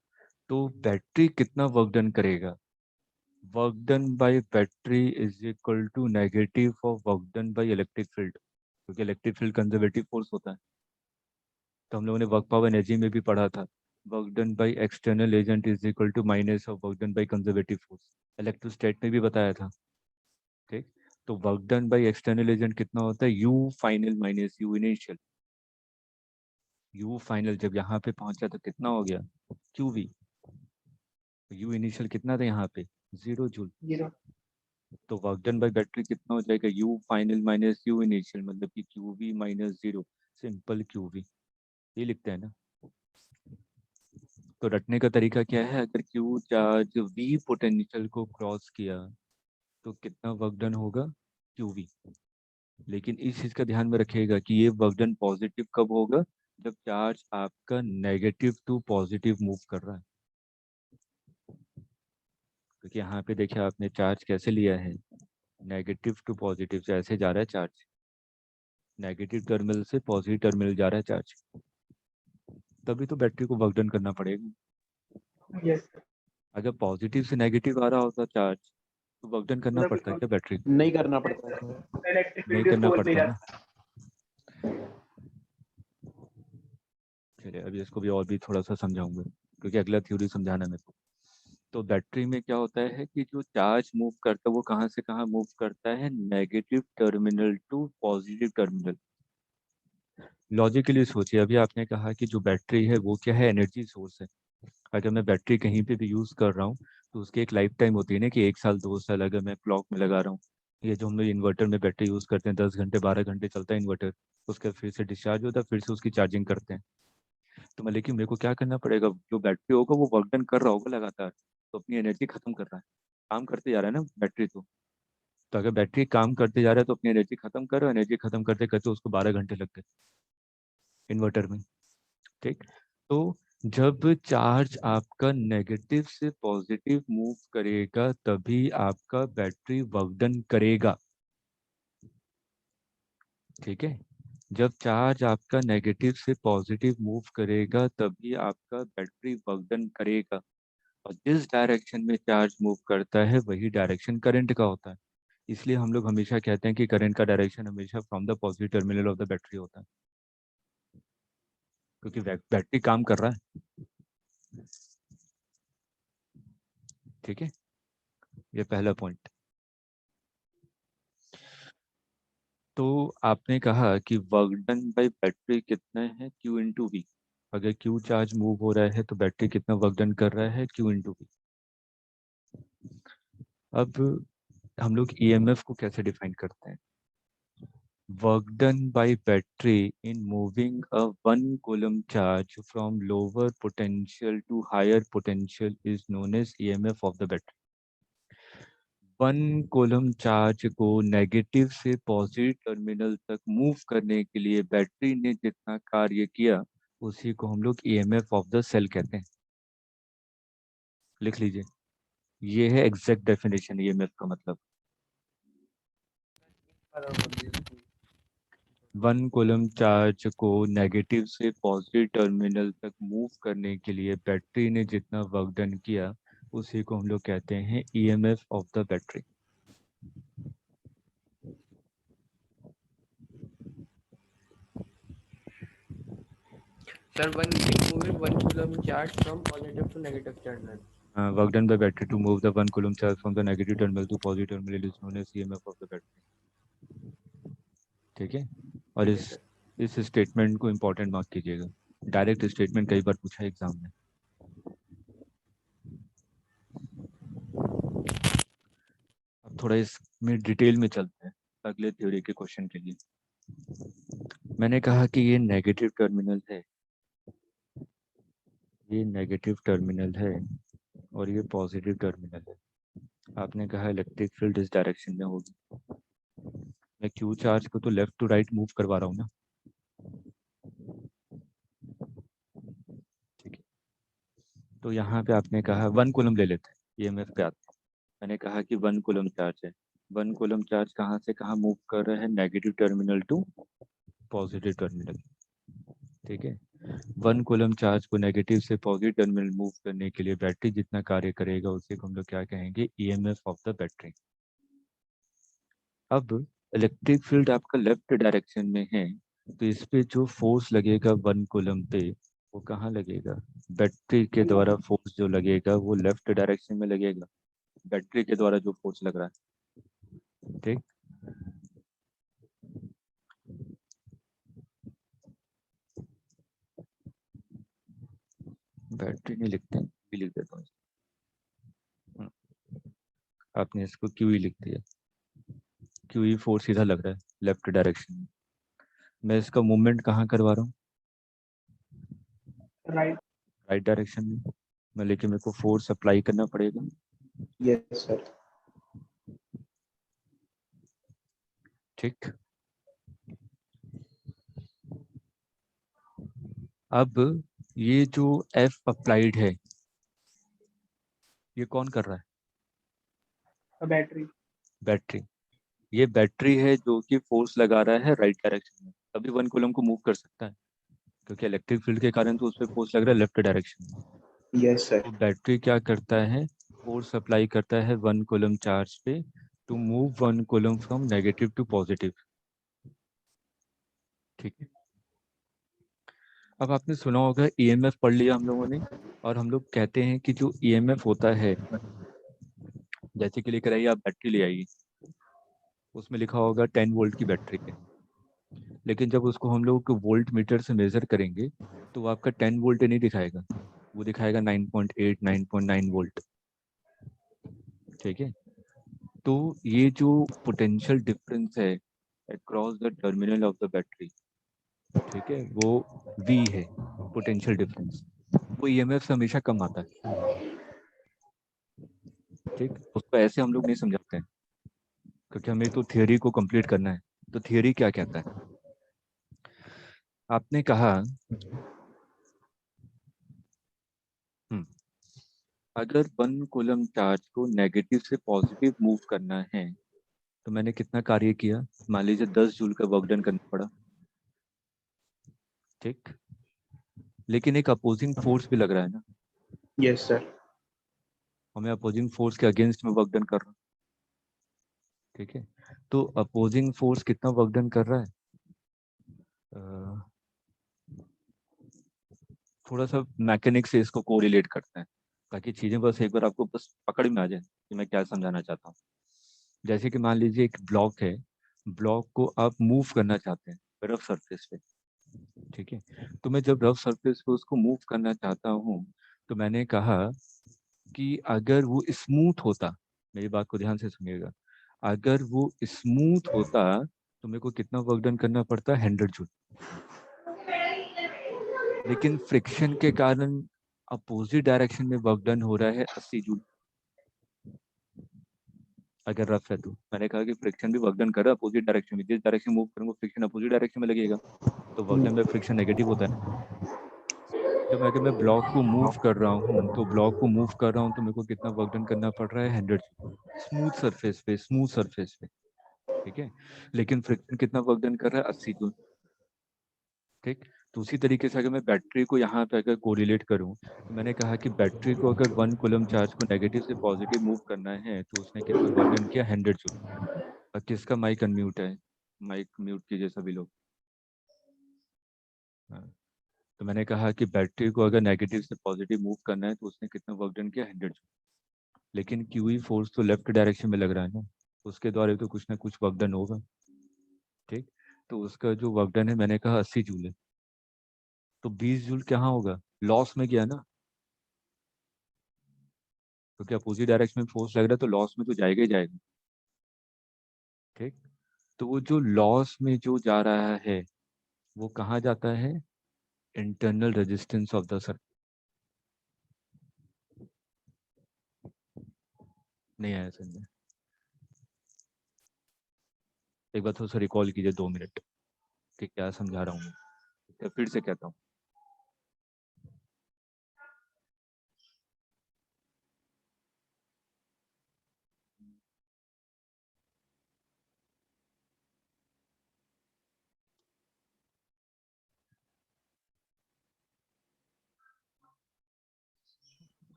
तो बैटरी कितना वर्क डन करेगा? Work done by battery is equal to negative of work done by electric field, क्योंकि इलेक्ट्रिक फील्ड कंजर्वेटिव फोर्स होता है। तो हम लोगों ने वर्क पावर एनर्जी में भी पढ़ा था, work done by external agent is equal to minus of work done by conservative force, electrostatics में भी बताया था। ठीक, तो work done by external agent कितना होता है? U final minus U initial. U final जब यहाँ पे पहुंचा तो कितना हो गया? Q we. यू इनिशियल कितना था यहाँ पे? 0 जूल। 0। तो वर्क डन बाय बैटरी कितना हो जाएगा? U final minus U initial, मतलब कि Q V minus 0, simple Q V. ये लिखते हैं ना। तो रटने का तरीका क्या है? अगर क्यू चार्ज वी पोटेंशियल को क्रॉस किया तो कितना वर्क डन होगा? Q V. लेकिन इस चीज का ध्यान में रखिएगा कि ये वर्क डन पॉजिटिव कब होगा? जब चार्ज आपका नेगेटिव टू पॉजिटिव मूव कर रहा है। क्योंकि यहाँ पे देखिए आपने चार्ज कैसे लिया है, नेगेटिव टू पॉजिटिव से ऐसे जा रहा है चार्ज, नेगेटिव टर्मिनल से पॉजिटिव टर्मिनल जा रहा है चार्ज, तभी तो बैटरी को वर्क डन करना पड़ेगा। यस। अगर पॉजिटिव से नेगेटिव आ रहा होता चार्ज तो वर्क डन करना पड़ता है क्या बैटरी को? नहीं करना पड़ता है। इलेक्ट्रिक नहीं फील्ड करना उसको पड़ता ले है ना। जाता चलिए अभी इसको भी और भी थोड़ा सा समझाऊंगा, क्योंकि अगला थ्योरी समझाना मेरे को। तो बैटरी में क्या होता है कि जो चार्ज मूव करता है वो कहाँ से कहाँ मूव करता है? Negative terminal to positive terminal. Logically सोचिए, अभी आपने कहा कि जो बैटरी है वो क्या है? एनर्जी सोर्स है। अगर मैं बैटरी कहीं पे भी यूज़ कर रहा हूँ तो उसकी एक लाइफ टाइम होती है ना, कि 1 साल 2 साल अगर मैं क्लॉक में लगा रहा हूँ। ये जो हम लोग इन्वर्टर में बैटरी यूज़ करते हैं, 10 घंटे 12 घंटे चलता है इन्वर्टर, उसका फिर से डिस्चार्ज होता है, फिर से उसकी चार्जिंग करते हैं। तो मैं, लेकिन मेरे को क्या करना पड़ेगा? जो बैटरी होगा वो वर्क डन कर रहा होगा लगातार, तो अपनी एनर्जी खत्म कर रहा है, काम करते जा रहा है ना बैटरी। तो अगर बैटरी काम करते जा रहा है तो अपनी एनर्जी खत्म कर रहा है, एनर्जी खत्म करते करते उसको 12 घंटे लग गए इन्वर्टर में। ठीक, तो जब चार्ज आपका नेगेटिव से पॉजिटिव मूव करेगा तभी आपका बैटरी वर्क डन करेगा। ठीक है, जब चार्ज आपका नेगेटिव से पॉजिटिव मूव करेगा तभी आपका बैटरी वर्क डन करेगा। और जिस डायरेक्शन में चार्ज मूव करता है वही डायरेक्शन करंट का होता है। इसलिए हम लोग हमेशा कहते हैं कि करंट का डायरेक्शन हमेशा from the positive terminal of the battery होता है, क्योंकि बैटरी काम कर रहा है। ठीक है, ये पहला पॉइंट। तो आपने कहा कि वर्क डन बाय बैटरी कितना है? Q into V. अगर Q चार्ज मूव हो रहा है तो बैटरी कितना वर्क डन कर रहा है? Q into V. अब हम लोग EMF को कैसे डिफाइन करते हैं? Work done by battery in moving a 1 coulomb charge from lower potential to higher potential is known as EMF of the battery. 1 coulomb charge को नेगेटिव से पॉजिटिव टर्मिनल तक मूव करने के लिए बैटरी ने जितना कार्य किया उसी को हम लोग EMF ऑफ द सेल कहते हैं। लिख लीजिए, ये है एग्जैक्ट डेफिनेशन EMF का मतलब। 1 coulomb चार्ज को नेगेटिव से पॉजिटिव टर्मिनल तक मूव करने के लिए बैटरी ने जितना वर्क डन किया उसी को हम लोग कहते हैं EMF of the battery. Sir, one moving 1 coulomb charge from positive to negative terminal. Work done by battery to move the 1 coulomb charge from the negative terminal to positive terminal is known as EMF of the battery। ठीक है, और इस statement को important mark कीजिएगा, direct statement कई बार पूछा है exam में। अब थोड़ा इसमें डिटेल में चलते हैं अगले थ्योरी के क्वेश्चन के लिए। मैंने कहा कि ये नेगेटिव टर्मिनल है, ये नेगेटिव टर्मिनल है और ये पॉजिटिव टर्मिनल है। आपने कहा इलेक्ट्रिक फील्ड इस डायरेक्शन में होगी। मैं क्यू चार्ज को तो लेफ्ट टू राइट मूव करवा रहा हूँ ना। ठीक है, तो यहाँ पे आपने कहा 1 कूलम ले लेते हैं, ईएमएफ पे आते हैं। मैंने कहा कि 1 कूलम चार्ज है, 1 कूलम चार्ज कहाँ से कहाँ मूव कर रहा है, negative terminal to positive terminal. ठीक है, 1 कूलम चार्ज को नेगेटिव से पॉजिटिव टर्मिनल मूव करने के लिए बैटरी जितना कार्य करेगा उसे हम लोग क्या कहेंगे, ईएमएफ ऑफ द बैटरी। अब इलेक्ट्रिक फील्ड आपका लेफ्ट डायरेक्शन में है, तो इस पे जो फोर्स लगेगा 1 कूलम पे वो कहाँ लगेगा, बैटरी के द्वारा फोर्स जो लगेगा वो लेफ्ट डायरेक्शन में लगेगा, बैटरी के द्वारा जो फोर्स लग रहा है। ठीक, बैटरी नहीं लिखते, भी लिख देता हूँ, आपने इसको क्यू लिख दिया, क्यू फोर्स सीधा लग रहा है लेफ्ट डायरेक्शन में। मैं इसका मूवमेंट कहाँ करवा रहा हूँ, राइट डायरेक्शन में, मैं लेकिन मेरे को फोर्स अप्लाई करना पड़ेगा। Yes sir. ठीक, अब ये जो F अप्लाइड है ये कौन कर रहा है, बैटरी। बैटरी। ये बैटरी है जो कि फोर्स लगा रहा है राइट डायरेक्शन में, तभी 1 कूलम को मूव कर सकता है, क्योंकि इलेक्ट्रिक फील्ड के कारण तो उस पर फोर्स लग रहा है लेफ्ट डायरेक्शन में। Yes sir. तो बैटरी क्या करता है, फोर्स अप्लाई करता है 1 कूलम चार्ज पे to move 1 coulomb from negative to positive. ठीक है, अब आपने सुना होगा ईएमएफ पढ़ लिया हम लोगों ने, और हम लोग कहते हैं कि जो ईएमएफ होता है, जैसे कि लेकर आइए आप बैटरी ले आइए, उसमें लिखा होगा 10 वोल्ट की बैटरी है, लेकिन जब उसको हम लोग वोल्ट मीटर से मेजर करेंगे तो वो आपका 10 वोल्ट नहीं दिखाएगा, वो दिखाएगा 9.8 9.9 वोल्ट। ठीक है, तो ये जो पोटेंशियल डिफरेंस है across the terminal of the battery, ठीक है, वो V है पोटेंशियल डिफरेंस, वो ईएमएफ से हमेशा कम आता है। ठीक, उसको ऐसे हम लोग नहीं समझाते हैं, क्योंकि हमें तो थियोरी को कंप्लीट करना है। तो थियोरी क्या कहता है, आपने कहा अगर 1 कूलम चार्ज को नेगेटिव से पॉजिटिव मूव करना है तो मैंने कितना कार्य किया, मान लीजिए 10 जूल का वर्क डन करना पड़ा। ठीक, लेकिन एक अपोजिंग फोर्स भी लग रहा है ना, यस सर। हमें अपोजिंग फोर्स के अगेंस्ट में वर्क डन कर रहा है। ठीक है, तो अपोजिंग फोर्स कितना वर्क डन कर रहा है, थोड़ा सा मैकेनिक्स से इसको कोरिलेट करते हैं ताकि चीजें बस एक बार आपको बस पकड़ में आ जाए कि मैं क्या समझाना चाहता हूँ। जैसे कि मान लीजिए एक ब्लॉक है, ब्लॉक को आप मूव करना चाहते हैं रफ सरफेस पे। ठीक है, तो मैं जब रफ सरफेस पे उसको मूव करना चाहता हूँ तो मैंने कहा कि अगर वो स्मूथ होता, मेरी बात को ध्यान से सुनिएगा, अगर वो स्मूथ होता तो मेरे को कितना वर्क डन करना पड़ता, 100 जूल, लेकिन फ्रिक्शन के कारण अपोजिट डायरेक्शन में वर्क डन हो रहा है 80 जूल अगर रफ है तो। मैंने कहा कि फ्रिक्शन भी वर्क डन कर रहा है अपोजिट डायरेक्शन में, जिस डायरेक्शन मूव करूंगा फ्रिक्शन अपोजिट डायरेक्शन में लगेगा, तो work done by friction negative होता है ना। जब अगर मैं ब्लॉक को मूव कर रहा हूँ तो ब्लॉक को मूव कर रहा हूँ तो मेरे को कितना वर्क डन करना पड़ रहा है, 100 जूल स्मूथ सरफेस पे, स्मूथ सरफेस पे। ठीक है, लेकिन फ्रिक्शन कितना वर्क डन कर रहा है, 80 जूल। ठीक, तो उसी तरीके से अगर मैं बैटरी को यहाँ पे अगर कोरिलेट करूँ तो मैंने कहा कि बैटरी को अगर 1 कूलम चार्ज को नेगेटिव से पॉजिटिव मूव करना है तो उसने कितना वर्क डन किया, 100 जूल। और किसका माइक अनम्यूट है, माइक म्यूट कीजिए सभी लोग। हाँ, तो मैंने कहा कि बैटरी को अगर नेगेटिव से पॉजिटिव मूव करना है तो उसने कितना वर्क डन किया, 100 जूल, लेकिन क्यूई फोर्स तो लेफ्ट डायरेक्शन में लग रहा है ना, उसके द्वारा तो कुछ ना कुछ वर्क डन होगा। ठीक, तो उसका जो वर्क डन है मैंने कहा 80 जूल है, तो 20 जूल कहाँ होगा, लॉस में गया ना, क्योंकि अपोजिट डायरेक्शन में फोर्स लग रहा है तो लॉस में तो जाएगा ही जाएगा। ठीक, तो वो जो लॉस में जो जा रहा है वो कहाँ जाता है, internal resistance of the circuit. नहीं आया समझ, एक बार थोड़ा सा रिकॉल कीजिए 2 मिनट कि क्या समझा रहा हूँ मैं, फिर से कहता हूँ।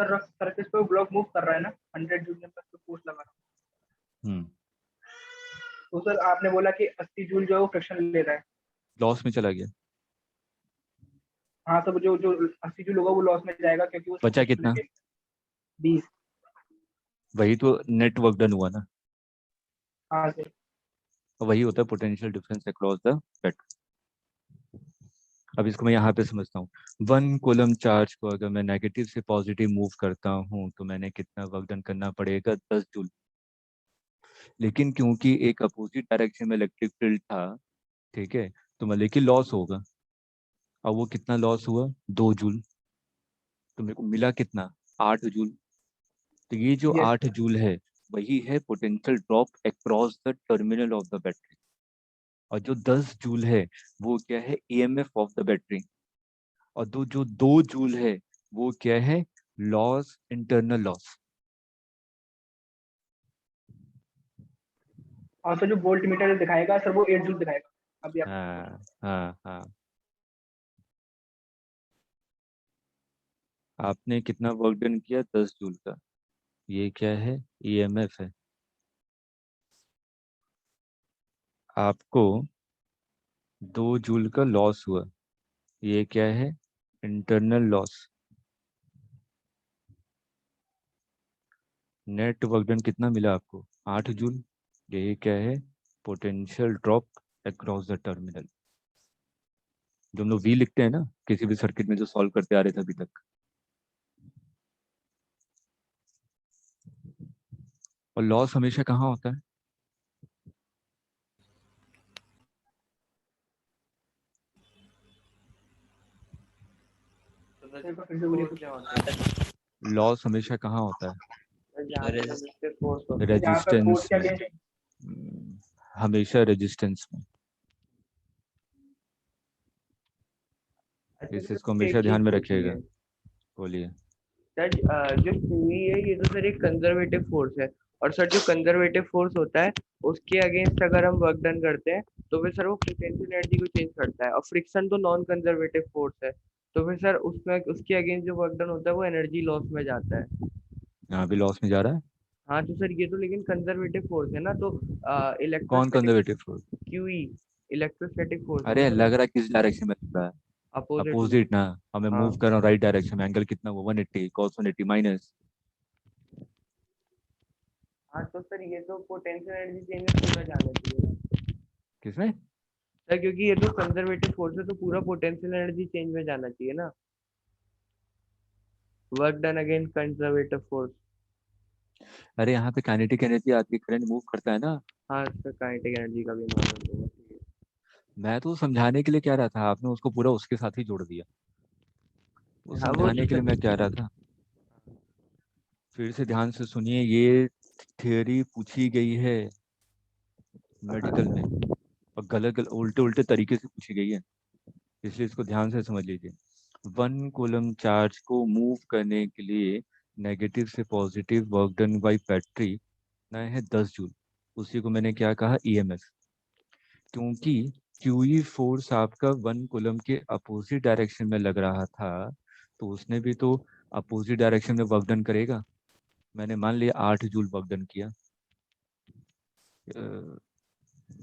सर सरफेस पे ब्लॉक मूव कर रहा है ना 100 जूल में तो फोर्स लगा रहा है। तो सर आपने बोला कि 80 जूल जो है वो फ्रिक्शन ले रहा है। लॉस में चला गया। हाँ तो जो जो 80 जूल होगा वो लॉस में जाएगा क्योंकि वो बचा कितना? 20। वही तो नेट वर्क डन हुआ ना, हाँ सर। वही होता है potential difference across the battery. अब इसको मैं यहाँ पे समझता हूँ। 1 कूलम चार्ज को अगर मैं नेगेटिव से पॉजिटिव मूव करता हूँ तो मैंने कितना वर्क डन करना पड़ेगा? 10 जूल। लेकिन क्योंकि एक अपोजिट डायरेक्शन में इलेक्ट्रिक फील्ड था, ठीक है, तो मतलब कि लॉस होगा। अब वो कितना लॉस हुआ? 2 जूल। तो मेरे को मिला कितना? 8 जूल। तो ये जो Yes. 8 जूल है वही है potential drop across the terminal of the battery. और जो 10 जूल है वो क्या है? EMF of the battery. और जो 2 जूल है वो क्या है? Loss, internal loss. और सर जो वोल्ट मीटर दिखाएगा सर वो 8 जूल दिखाएगा अभी आप। हाँ हाँ हाँ। आपने कितना वर्क डन किया? 10 जूल का। ये क्या है? ईएमएफ है। आपको 2 जूल का लॉस हुआ। ये क्या है? Internal loss. Net work done कितना मिला आपको? 8 जूल। ये क्या है? Potential drop across the terminal. जो हम लोग वी लिखते हैं ना किसी भी सर्किट में, जो सॉल्व करते आ रहे थे अभी तक। और लॉस हमेशा कहाँ होता है? फिर से बोलिए कुछ। लॉस हमेशा कहाँ होता है? जहाँ पर फोर्स रेजिस्टेंस क्या में। हमेशा रेजिस्टेंस में। इसको हमेशा ध्यान में रखिएगा। बोलिए। सर जो QE है ये तो सर एक कंजर्वेटिव फोर्स है, और सर जो कंजर्वेटिव फोर्स होता है उसके अगेंस्ट अगर हम वर्क डन करते हैं तो फिर सर वो फ्रिक्वेंसी एनर्जी को चेंज करता है, और फ्रिक्शन तो नॉन कंजर्वेटिव फोर्स है, तो फिर सर उसमें उसके अगेंस्ट जो वर्क डन होता है वो एनर्जी लॉस में जाता है। यहाँ भी लॉस में जा रहा है। हाँ तो सर ये तो लेकिन कंजर्वेटिव फोर्स है ना, तो कौन electrostatic conservative force? QE electrostatic force अरे लग रहा है किस डायरेक्शन में लग रहा है? अपोजिट। अपोजिट ना। हमें हाँ मूव कर रहा हूँ राइट डायरेक्शन में। एंगल कितना वो? 180 cos 180 माइनस। हाँ तो सर ये तो पोटेंशियल एनर्जी चेंज में पूरा जाना चाहिए ना किसमें? सर, क्योंकि ये तो कंजर्वेटिव फोर्स है तो पूरा पोटेंशियल एनर्जी चेंज में जाना चाहिए ना, work done against conservative force. अरे यहाँ पे काइनेटिक एनर्जी आती है, करंट मूव करता है ना। हाँ सर काइनेटिक एनर्जी का भी मालूम होगा। मैं तो समझाने के लिए कह रहा था, आपने उसको पूरा उसके साथ ही जोड़ दिया। वो हाँ वो समझाने तो के लिए सर मैं कह रहा था। फिर से ध्यान से सुनिए, ये थ्योरी पूछी गई है मेडिकल में, और गलत गलत उल्टे उल्टे तरीके से पूछी गई है, इसलिए इसको ध्यान से समझ लीजिए। 1 कूलम चार्ज को मूव करने के लिए नेगेटिव से positive work done by battery ना है 10 जूल। उसी को मैंने क्या कहा? ईएमएफ। क्योंकि क्यूई फोर्स आपका 1 कूलम के अपोजिट डायरेक्शन में लग रहा था, तो उसने भी तो अपोजिट डायरेक्शन में वर्क डन करेगा। मैंने मान लिया 8 जूल वर्क डन किया,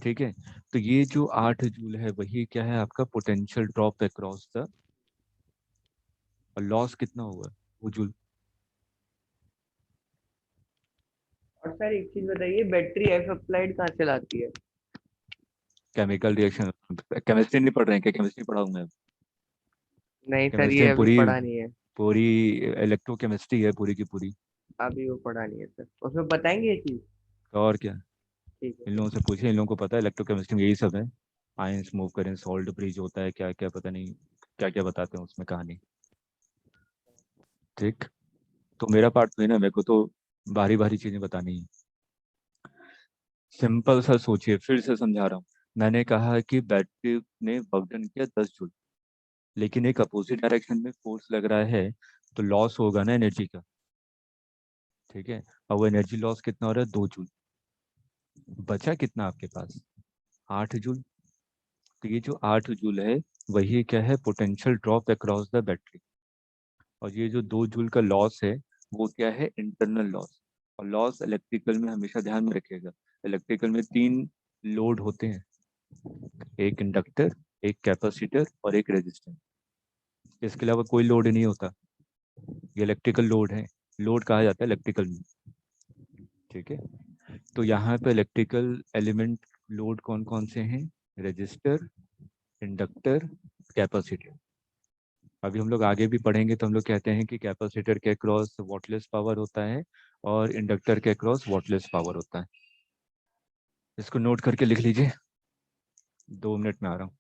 ठीक है। तो ये जो 8 जूल है वही क्या है? आपका पोटेंशियल ड्रॉप अक्रॉस द। और लॉस कितना हुआ? वो जूल। और सर एक चीज बताइए, बैटरी एफ अप्लाइड कहाँ से लाती है? Chemical reaction. केमिस्ट्री नहीं पढ़ रहे हैं क्या? केमिस्ट्री पढ़ाऊँ मैं? नहीं सर केमिस्ट्री ये में अभी पूरी पढ़ा नहीं है, पूरी इलेक्ट्रोकेमिस्ट्री है पूरी की पूरी। अभी वो पढ़ा नहीं है सर, उसमें बताएंगे ये चीज? तो और क्या? ठीक है इन सर। लोगों से पूछे, इन लोगों को पता है इलेक्ट्रोकेमिस्ट्री में यही सब है। आयंस मूव करें, सॉल्ट ब्रिज होता है, क्या क्या पता नहीं क्या क्या बताते हैं उसमें कहानी। ठीक। तो मेरा पार्ट तो है ना, मेरे को तो भारी भारी चीजें बतानी है। सिंपल सा सोचिए, फिर से समझा रहा हूँ। मैंने कहा कि बैटरी ने वर्क डन किया 10 जूल, लेकिन एक अपोजिट डायरेक्शन में फोर्स लग रहा है, तो लॉस होगा ना एनर्जी का, ठीक है। और वो एनर्जी लॉस कितना हो रहा है? 2 जूल। बचा कितना आपके पास? 8 जूल। तो ये जो 8 जूल है वही क्या है? Potential drop across the battery. और ये जो 2 जूल का लॉस है वो क्या है, इंटरनल लॉस। और लॉस इलेक्ट्रिकल में हमेशा ध्यान में रखिएगा, इलेक्ट्रिकल में 3 लोड होते हैं, एक इंडक्टर, एक कैपेसिटर और एक रेजिस्टेंस। इसके अलावा कोई लोड नहीं होता, ये इलेक्ट्रिकल लोड है, लोड कहा जाता है इलेक्ट्रिकल में। ठीक है, तो यहाँ पे इलेक्ट्रिकल एलिमेंट लोड कौन कौन से हैं, रेजिस्टर, इंडक्टर, कैपेसिटर। अभी हम लोग आगे भी पढ़ेंगे तो हम लोग कहते हैं कि कैपेसिटर के अक्रॉस वॉटलेस पावर होता है और इंडक्टर के अक्रॉस वॉटलेस पावर होता है। इसको नोट करके लिख लीजिए, 2 मिनट में आ रहा हूँ।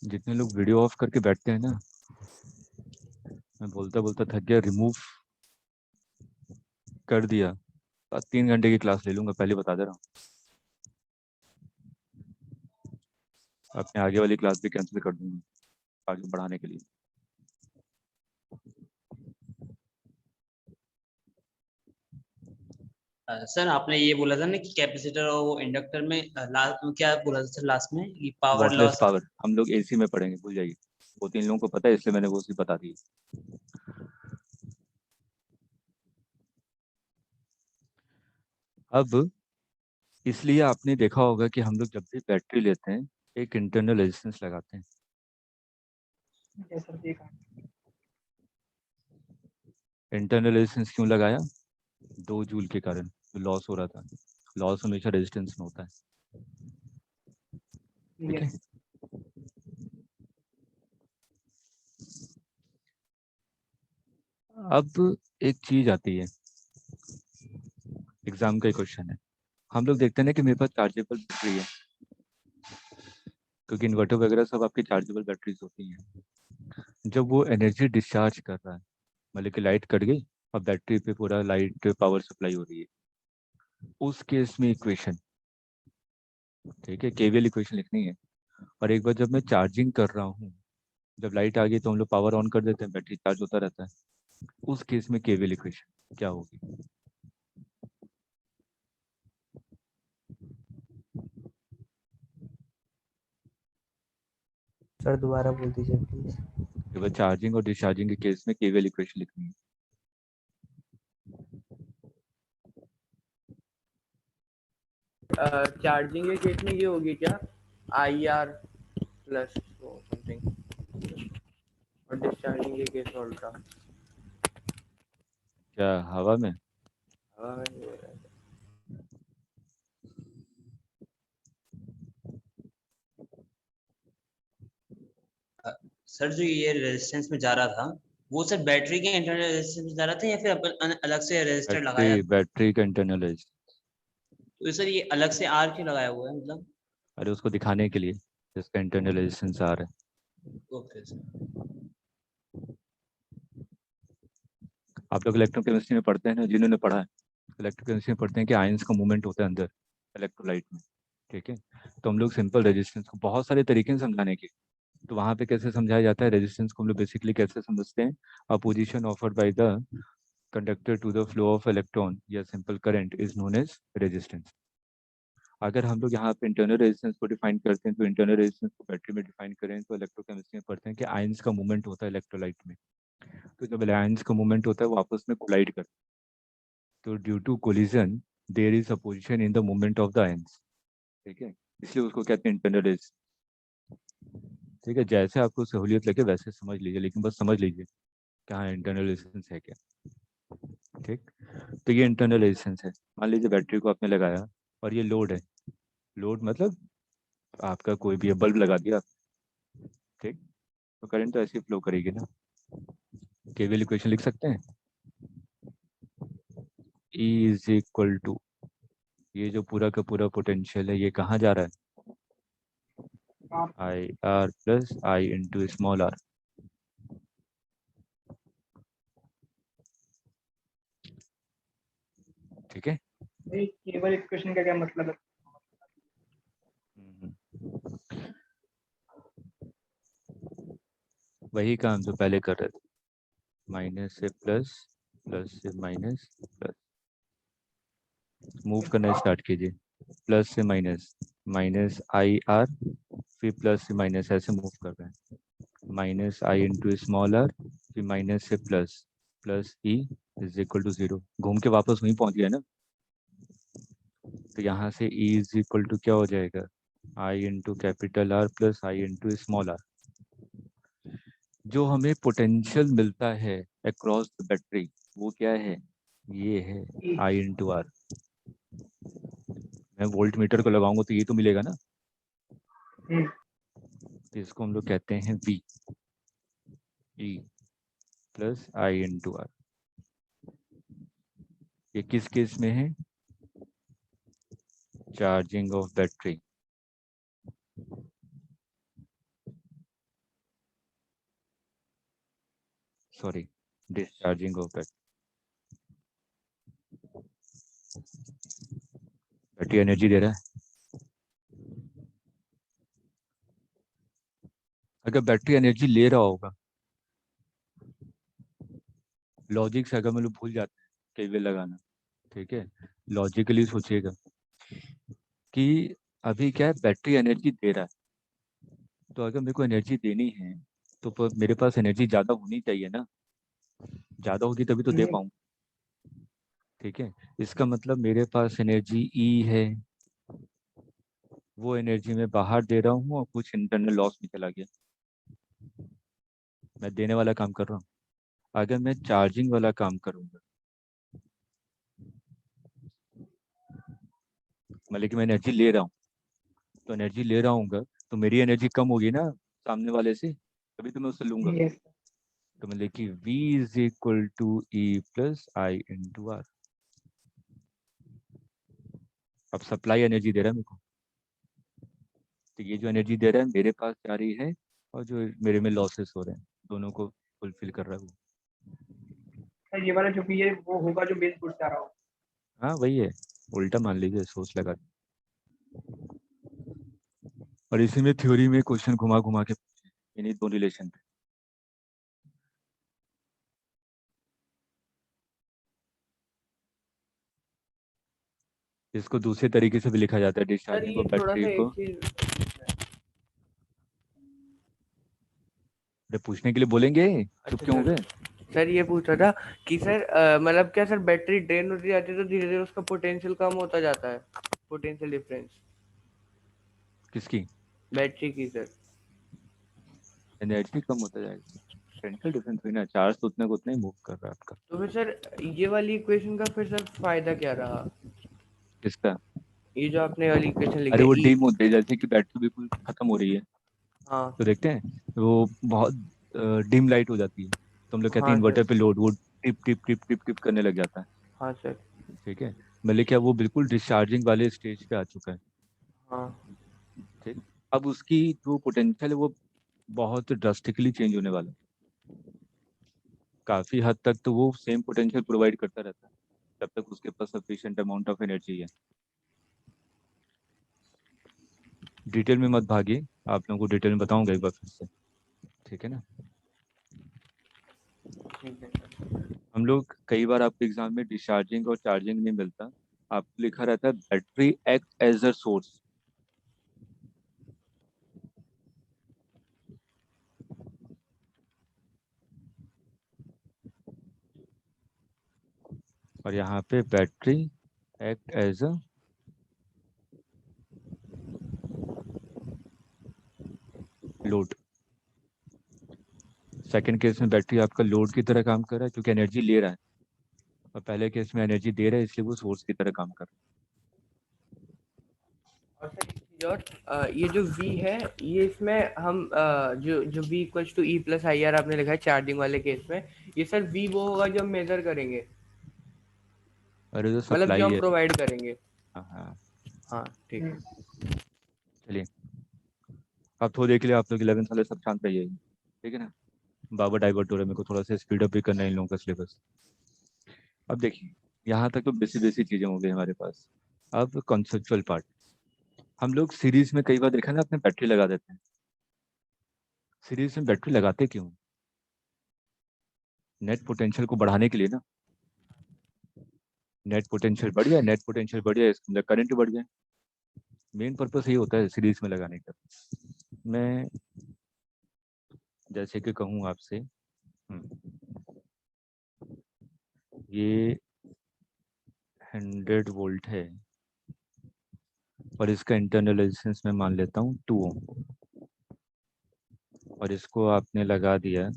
जितने लोग वीडियो ऑफ करके बैठते हैं ना, मैं बोलता बोलता थक गया, रिमूव कर दिया, 3 घंटे की क्लास ले लूंगा, पहले बता दे रहा हूँ। अपने आगे वाली क्लास भी कैंसिल कर दूंगा आगे बढ़ाने के लिए। सर आपने ये बोला था ना कि कैपेसिटर और वो इंडक्टर में क्या बोला था सर लास्ट में, कि पावर वॉटलेस लॉस। पावर हम लोग एसी में पढ़ेंगे, भूल जाइए, 2-3 लोगों को पता है इसलिए मैंने वो भी बता दी। अब इसलिए आपने देखा होगा कि हम लोग जब भी बैटरी लेते हैं एक इंटरनल रेजिस्टेंस लगाते हैं। yes sir देखा इंटरनल रेजिस्टेंस क्यों लगाया, 2 जूल के कारण जो लॉस हो रहा था, लॉस हमेशा रेजिस्टेंस में होता है। ठीक है, yes अब एक चीज आती है, एग्जाम का क्वेश्चन है, हम लोग देखते हैं ना कि मेरे पास चार्जेबल बैटरी है, क्योंकि इन्वर्टर वगैरह सब आपकी चार्जेबल बैटरीज होती हैं। जब वो एनर्जी डिस्चार्ज कर रहा है, मतलब कि लाइट कट गई और बैटरी पे पूरा लाइट पावर सप्लाई हो रही है, उस केस में इक्वेशन, ठीक है, केवीएल इक्वेशन लिखनी है। और एक बार जब मैं चार्जिंग कर रहा हूँ, जब लाइट आ गई तो हम लोग पावर ऑन कर देते हैं, बैटरी चार्ज होता रहता है, उस केस में केवीएल इक्वेशन क्या होगी। सर दोबारा बोल दीजिए प्लीज। केवल चार्जिंग और डिस्चार्जिंग के केस में केवीएल इक्वेशन लिखनी है। चार्जिंग के केस में ये होगी क्या, IR प्लस समथिंग, और डिस्चार्जिंग के केस में उल्टा। क्या हवा में? हवा में नहीं हो रहा है। सर जो ये रेजिस्टेंस में जा रहा था वो सर बैटरी के इंटरनल रेजिस्टेंस में जा रहा था या फिर अपन अलग से रेजिस्टर लगाया? बैटरी का इंटरनल है। तो सर ये अलग से आर क्यों लगाया हुआ है मतलब? अरे उसको दिखाने के लिए जिसका इंटरनल रेजिस्टेंस आ रहा है। Okay sir. आप लोग इलेक्ट्रोकेमिस्ट्री में पढ़ते हैं ना, जिन्होंने पढ़ा है इलेक्ट्रोकेमिस्ट्री में पढ़ते हैं कि आयंस का मूवमेंट होता है अंदर इलेक्ट्रोलाइट में। ठीक है, तो हम लोग सिंपल रेजिस्टेंस को बहुत सारे तरीके हैं समझाने के। तो वहाँ पे कैसे समझाया जाता है रेजिस्टेंस को, हम लोग बेसिकली कैसे समझते हैं, opposition offered by the conductor to the flow of electron या simple current is known as resistance. अगर हम लोग यहाँ पे इंटरनल रेजिस्टेंस को डिफाइन करते हैं तो इंटरनल रेजिस्टेंस को बैटरी में डिफाइन करें तो इलेक्ट्रोकेमिस्ट्री में पढ़ते हैं कि आयंस का मूवमेंट होता है इलेक्ट्रोलाइट में। तो जब आयंस का मूवमेंट होता है वो आपस में कोलाइड करते हैं, तो due to collision there is opposition in the movement of the ions. ठीक है, इसलिए उसको कहते हैं इंटरनल रेजिस्टेंस। ठीक है, जैसे आपको सहूलियत लगे वैसे समझ लीजिए, लेकिन बस समझ लीजिए कि हाँ इंटरनल रेजिस्टेंस है क्या। ठीक, तो ये इंटरनल रेजिस्टेंस है। मान लीजिए बैटरी को आपने लगाया और ये लोड है। लोड मतलब आपका कोई भी बल्ब लगा दिया, ठीक, तो करंट तो ऐसे फ्लो करेगी ना। केवीएल इक्वेशन लिख सकते हैं, E इज इक्वल टू, ये जो पूरा का पूरा पोटेंशियल है ये कहाँ जा रहा है, I R plus I into small R. ठीक है, भाई केवल इक्वेशन का क्या मतलब है? वही काम जो पहले कर रहे थे, माइनस से प्लस, प्लस से माइनस, प्लस मूव करना स्टार्ट कीजिए, प्लस से माइनस, माइनस आई आर, फिर प्लस से माइनस, ऐसे मूव कर रहे हैं, minus I into small R, फिर माइनस से plus, plus E is equal to 0, घूम के वापस वहीं पहुंच गया ना। तो यहाँ से E इज इक्वल टू क्या हो जाएगा, I into capital R plus I into small R. जो हमें पोटेंशियल मिलता है अक्रॉस द बैटरी वो क्या है, ये है आई इंटू आर। मैं वोल्ट मीटर को लगाऊंगा तो ये तो मिलेगा ना, तो इसको हम लोग कहते हैं V, E plus I into R. ये किस केस में है, charging of battery, sorry discharging of battery. Battery energy दे रहा है, अगर बैटरी एनर्जी ले रहा होगा, लॉजिक से अगर हम लोग भूल जाते हैं केवीएल लगाना, ठीक है, लॉजिकली सोचिएगा कि अभी क्या है, बैटरी एनर्जी दे रहा है, तो अगर मेरे को एनर्जी देनी है तो मेरे पास एनर्जी ज़्यादा होनी चाहिए ना, ज़्यादा होगी तभी तो दे पाऊँ। ठीक है, इसका मतलब मेरे पास एनर्जी E है, वो एनर्जी मैं बाहर दे रहा हूँ और कुछ इंटरनल लॉस में चला गया, मैं देने वाला काम कर रहा हूँ। अगर मैं चार्जिंग वाला काम करूँगा, मतलब कि मैं एनर्जी ले रहा हूँ, तो एनर्जी ले रहा हूँ तो मेरी एनर्जी कम होगी ना सामने वाले से, तभी तो मैं उससे लूंगा। यस तो मतलब कि V is equal to E plus I into R. अब सप्लाई एनर्जी दे रहा है मेरे को, तो ये जो एनर्जी दे रहा है मेरे पास जा रही है, और जो मेरे में लॉसेस हो रहे हैं दोनों को फुलफिल कर रहा है वो। ये वाला जो भी है वो होगा जो मेन सोर्स से आ रहा होगा। हाँ वही है, उल्टा मान लीजिए, सोच लगा। और इसी में थ्योरी में क्वेश्चन घुमा घुमा के इन्हीं दो रिलेशन पे। इसको दूसरे तरीके से भी लिखा जाता है, सर डिस्चार्जिंग ये ऑफ थोड़ा बैटरी सा को। एक चीज अरे पूछने के लिए बोलेंगे, चुप क्यों हो गए? सर ये पूछ रहा था कि सर मतलब क्या सर बैटरी ड्रेन होती जाती है तो धीरे धीरे उसका पोटेंशियल कम होता जाता है, पोटेंशियल डिफरेंस किसकी बैटरी की सर। एनर्जी कम होता जाएगा? पोटेंशियल डिफरेंस हुई ना, चार्ज तो उतने को उतना ही मूव कर रहा है आपका। तो फिर सर ये वाली इक्वेशन का फिर सर फायदा क्या रहा? किसका? ये जो आपने वाली इक्वेशन लिखी अरे वो है डिम होते हैं, जैसे कि बैटरी बिल्कुल खत्म हो रही है हाँ तो देखते हैं वो बहुत डिम लाइट हो जाती है, तो हम लोग कहते हैं हाँ इन्वर्टर सर, पे लोड वो tip tip tip tip tip करने लग जाता है। हाँ सर, ठीक है, मतलब क्या वो बिल्कुल डिस्चार्जिंग वाले स्टेज पे आ चुका है। हाँ ठीक, अब उसकी जो पोटेंशियल है वो बहुत ड्रास्टिकली चेंज होने वाला है। काफी हद तक तो वो सेम पोटेंशियल प्रोवाइड करता रहता है जब तक उसके पास सफिशिएंट अमाउंट ऑफ एनर्जी है। डिटेल में मत भागिए, आप लोगों को डिटेल में बताऊंगा एक बार फिर से, ठीक है ना। ठीक है सर। हम लोग कई बार आपके एग्जाम में डिस्चार्जिंग और चार्जिंग नहीं मिलता, आपको लिखा रहता है battery act as a source. और यहाँ पे battery act as a load. Second case में बैटरी आपका लोड की तरह काम कर रहा है क्योंकि एनर्जी ले रहा है, और पहले केस में एनर्जी दे रहा है इसलिए वो सोर्स की तरह काम कर रहा और सर एक चीज और, ये जो V है ये इसमें हम जो V equals to E plus I R आपने लिखा है चार्जिंग वाले केस में, ये सर V वो होगा जो हम मेजर करेंगे, है। अरे जो मतलब जो सप्लाई हम है। प्रोवाइड करेंगे। हाँ हाँ, हाँ ठीक है। चलिए अब थोड़ी के लिए आप लोग 11th वाले सब शांत रहिए, ठीक है ना। बाबा डाइवर्ट हो रहा है, मेरे को थोड़ा सा स्पीड अप भी करना है इन लोगों का सिलेबस। अब देखिए यहाँ तक तो बेसिक बेसिक चीजें हो गई हमारे पास। अब कॉन्सेप्चुअल पार्ट, हम लोग सीरीज में कई बार देखा ना अपने बैटरी लगा देते हैं। सीरीज में बैटरी लगाते क्यों? नेट पोटेंशियल को बढ़ाने के लिए ना। नेट पोटेंशियल बढ़ जाए, नेट पोटेंशियल बढ़ जाए, इसके अंदर करंट बढ़ जाए। मेन पर्पस यही होता है सीरीज में लगाने का। मैं जैसे कि कहूँ आपसे, ये 100 वोल्ट है और इसका इंटरनल रेजिस्टेंस मैं मान लेता हूँ 2 ओम, और इसको आपने लगा दिया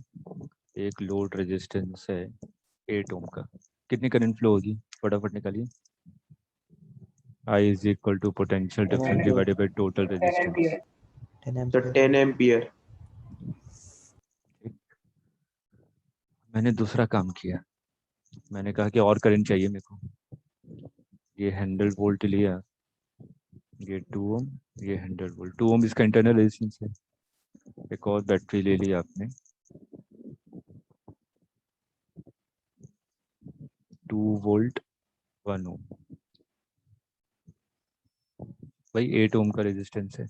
एक लोड रेजिस्टेंस है 8 ओम का। कितनी करंट फ्लो होगी फटाफट निकालिए। I is equal to potential difference divided by total 10 resistance। Ampere. 10 ampere. मैंने दूसरा काम किया, मैंने कहा कि और करंट चाहिए मेरे को। ये 100 वोल्ट लिया, ये 2 ओम, ये 100 वोल्ट। 2 ओम इसका इंटरनल रेजिस्टेंस है। एक और बैटरी ले ली आपने 2 वोल्ट 1 ओम, भाई 8 ओम का रेजिस्टेंस है।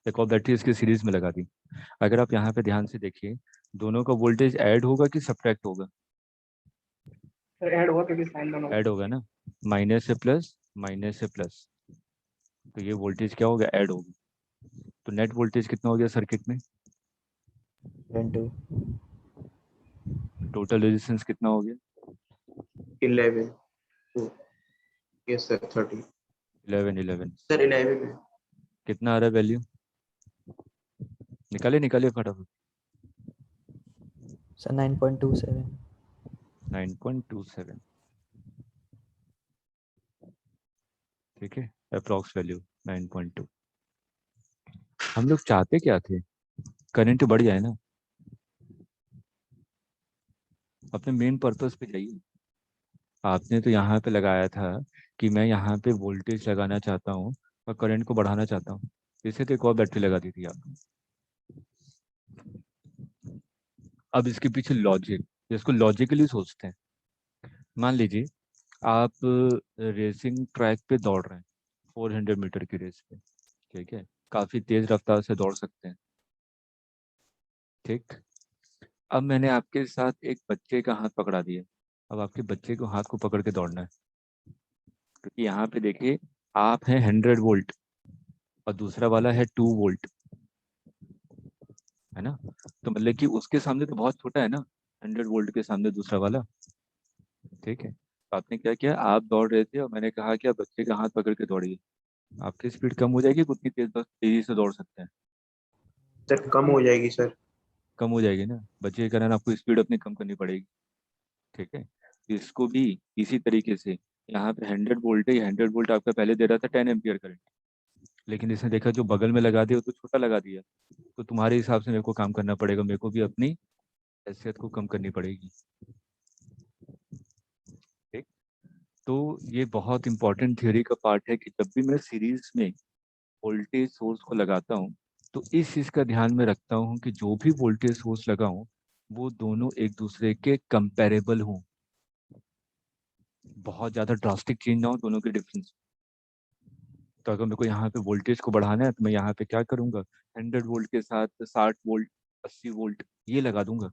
एक और बैटरी इसकी सीरीज में लगा दी। अगर आप यहाँ पे ध्यान से देखिए, दोनों का वोल्टेज ऐड होगा कि सब्ट्रैक्ट होगा? सर ऐड हुआ क्योंकि साइन दोनों ऐड होगा ना, माइनस से प्लस, माइनस से प्लस, तो ये वोल्टेज क्या होगा? ऐड होगा। तो नेट वोल्टेज कितना हो गया सर्किट में? 2 टोटल रेजिस्टेंस कितना हो गया? 11 यस सर 30 11 सर 11 है। कितना आ रहा है वैल्यू? निकाले निकाले फटाफट। सर 9.27। 9.27, ठीक है, अप्रॉक्स वैल्यू 9.2। हम लोग चाहते क्या थे? करंट बढ़ जाए ना। अपने मेन पर्पस पे जाइए। आपने तो यहाँ पे लगाया था कि मैं यहाँ पे वोल्टेज लगाना चाहता हूँ और करंट को बढ़ाना चाहता हूँ, इसे तो एक और बैटरी लगा दी थी आपने। अब इसके पीछे लॉजिक, जिसको लॉजिकली सोचते हैं। मान लीजिए आप रेसिंग ट्रैक पे दौड़ रहे हैं 400 मीटर की रेस पे, ठीक है, काफी तेज रफ्तार से दौड़ सकते हैं। ठीक, अब मैंने आपके साथ एक बच्चे का हाथ पकड़ा दिया। अब आपके बच्चे को हाथ को पकड़ के दौड़ना है, क्योंकि यहाँ पे देखिए आप हैं 100 वोल्ट और दूसरा वाला है 2 वोल्ट, है ना। तो मतलब कि उसके सामने तो बहुत छोटा है ना 100 वोल्ट के सामने दूसरा वाला। ठीक है, तो आपने क्या किया, आप दौड़ रहे थे और मैंने कहा कि आप बच्चे का हाथ पकड़ के दौड़िए। आपकी स्पीड कम हो जाएगी, उतनी तेज बस तेजी से दौड़ सकते हैं। सर कम हो जाएगी सर। कम हो जाएगी ना, बच्चे के कारण आपको स्पीड अपनी कम करनी पड़ेगी। ठीक है, इसको भी इसी तरीके से, यहाँ पे 100 वोल्ट है, 100 वोल्ट आपका पहले दे रहा था 10 एम्पियर करंट, लेकिन इसने देखा जो बगल में लगा दिया वो तो छोटा लगा दिया, तो तुम्हारे हिसाब से मेरे को काम करना पड़ेगा, मेरे को भी अपनी हैसियत को कम करनी पड़ेगी। ठीक, तो ये बहुत इंपॉर्टेंट थ्योरी का पार्ट है कि जब भी मैं सीरीज में वोल्टेज सोर्स को लगाता हूँ तो इस चीज का ध्यान में रखता हूँ कि जो भी वोल्टेज सोर्स लगाऊं वो दोनों एक दूसरे के कंपेरेबल हों, बहुत ज्यादा ड्रास्टिक चेंज ना हो दोनों के डिफरेंस। तो अगर मेरे को यहाँ पे वोल्टेज को बढ़ाना है तो मैं यहाँ पे क्या करूँगा, 100 वोल्ट के साथ 60 वोल्ट, 80 वोल्ट ये लगा दूंगा,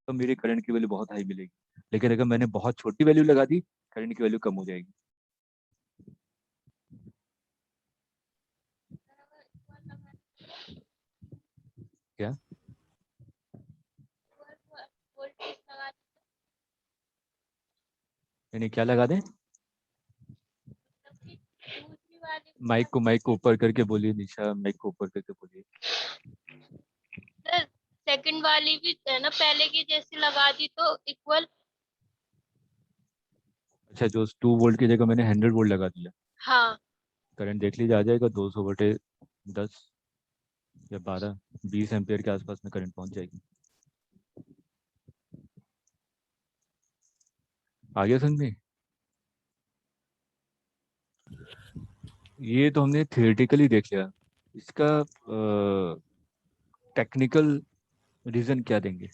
तो मेरे करंट की वैल्यू बहुत हाई मिलेगी। लेकिन अगर मैंने बहुत छोटी वैल्यू लगा दी, करंट की वैल्यू कम हो जाएगी। क्या यानी क्या लगा दें? माइक को ऊपर करके बोलिए निशा, माइक को ऊपर करके बोलिए। सर सेकंड वाली भी है ना पहले की जैसी लगा दी तो इक्वल। अच्छा, जो 2 वोल्ट की जगह मैंने 100 वोल्ट लगा दिया, हाँ करंट देख लीजिए आ जाएगा 200 बटे 10 या 12, 20 एम्पियर के आसपास में करंट पहुंच जाएगी। आगे समझ में? ये तो हमने थियोरेटिकली देख लिया, इसका टेक्निकल रीजन क्या देंगे?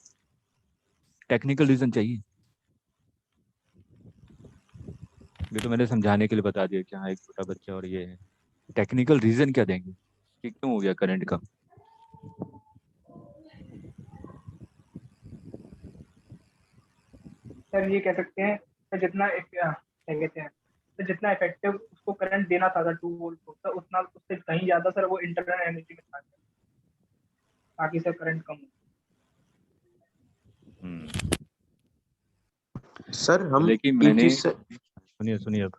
टेक्निकल रीजन चाहिए? ये तो मैंने समझाने के लिए बता दिया कि हाँ एक छोटा बच्चा और ये है, टेक्निकल रीजन क्या देंगे कि क्यों हो गया करंट कम? सर ये कह सकते हैं कि जितना क्या कहते हैं, तो जितना इफेक्टिव उसको करंट देना था 2 वोल्ट को, तो उतना उससे कहीं ज्यादा सर वो इंटरनल एनर्जी में था, ताकि सर करंट कम हो। सर हम लेकिन एक मैंने, चीज से सुनिए अब,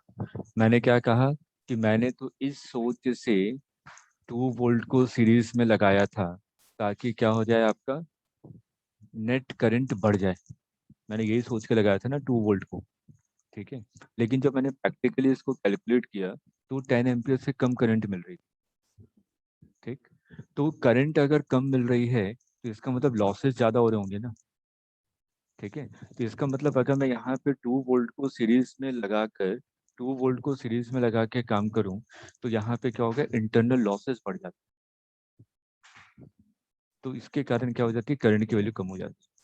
मैंने क्या कहा कि मैंने तो इस सोच से 2 वोल्ट को सीरीज में लगाया था ताकि क्या हो जाए, आपका नेट करंट बढ़ जाए, मैंने यही सोच के लगाया था ना 2 वोल्ट को। ठीक है, लेकिन जब मैंने प्रैक्टिकली इसको कैलकुलेट किया तो 10 एम्पियर से कम करंट मिल रही थी। ठीक, तो करंट अगर कम मिल रही है तो इसका मतलब लॉसेस ज़्यादा हो रहे होंगे ना। ठीक है, तो इसका मतलब अगर मैं यहाँ पे 2 वोल्ट को सीरीज में लगाकर 2 वोल्ट को सीरीज में लगा के काम करूं तो यहाँ पे क्या होगा, इंटरनल लॉसेस बढ़ जाते, तो इसके कारण क्या हो जाती है, करंट की वैल्यू कम हो जाती है।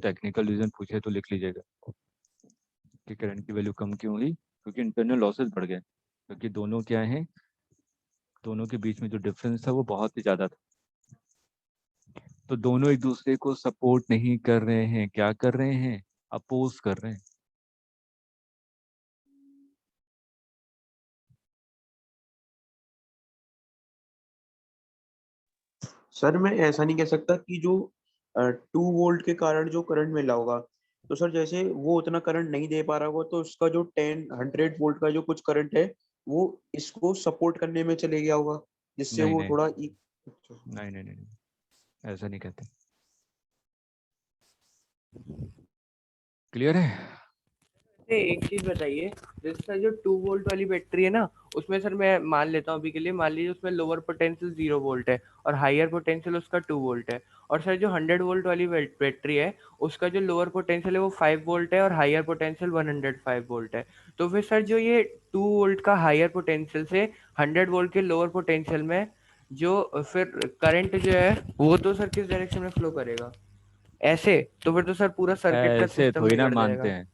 टेक्निकल रीजन पूछे तो लिख लीजिएगा कि करंट की वैल्यू कम क्यों हुई, क्योंकि इंटरनल लॉसेस बढ़ गए, क्योंकि दोनों क्या हैं, दोनों के बीच में जो डिफरेंस था वो बहुत ही ज़्यादा था, तो दोनों एक दूसरे को सपोर्ट नहीं कर रहे हैं, क्या कर रहे हैं, अपोज कर रहे हैं। सर मैं ऐसा नहीं कह सकता कि जो 2 वोल्ट के कारण जो करंट मिला होगा, तो सर जैसे वो उतना करंट नहीं दे पा रहा होगा तो उसका जो 100 वोल्ट का जो कुछ करंट है वो इसको सपोर्ट करने में चले गया होगा, जिससे नहीं वो नहीं थोड़ा नहीं नहीं नहीं, ऐसा नहीं कहते। क्लियर है? एक चीज बताइए, जैसे जो 2 वोल्ट वाली बैटरी है ना, उसमें सर मैं मान लेता हूँ अभी के लिए, मान लीजिए उसमें लोअर पोटेंशियल 0 वोल्ट है और हायर पोटेंशियल उसका 2 वोल्ट है, और सर जो 100 वोल्ट वाली बैटरी है उसका जो लोअर पोटेंशियल है वो 5 वोल्ट है और हायर पोटेंशियल 105 वोल्ट है। तो फिर सर जो ये 2 वोल्ट का हायर पोटेंशियल से 100 वोल्ट के लोअर पोटेंशियल में जो फिर करंट जो है वो तो सर किस डायरेक्शन में फ्लो करेगा? ऐसे तो फिर तो सर पूरा सर्किट का ऐसे सिस्टम थोड़ी ना बिगड़ मानते जाएगा। हैं,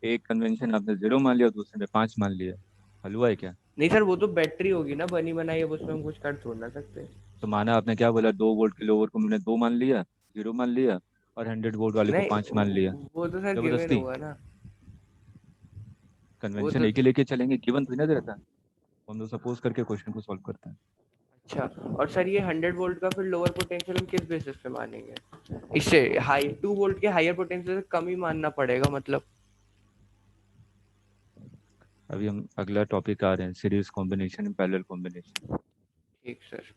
एक कन्वेंशन आपने 0 मान लिया, दूसरे में 5 मान लिया, हलवा है क्या? नहीं सर, वो तो बैटरी होगी ना बनी बनाई, अब उसमें हम कुछ कर थोड़ ना सकते। तो माना आपने क्या बोला, 2 वोल्ट के लोअर को मैंने 2 मान लिया, 0 मान लिया, और 100 वोल्ट वाले को नहीं 5 मान लिया, वो तो सर गिवन जबरदस्ती। हुआ ना। वो कन्वेंशन तो एक ही लेके चलेंगे, गिवन थोड़ी ना रहता है, हम लोग सपोज करके क्वेश्चन को सॉल्व करते हैं। अच्छा, और सर ये 100 वोल्ट का फिर लोअर पोटेंशियल हम किस बेसिस पे मानेंगे? इससे हाई 2 वोल्ट के हायर पोटेंशियल से कम ही मानना पड़ेगा मतलब? अभी हम अगला टॉपिक आ रहे हैं, सीरीज कॉम्बिनेशन, पैरेलल कॉम्बिनेशन। ठीक सर।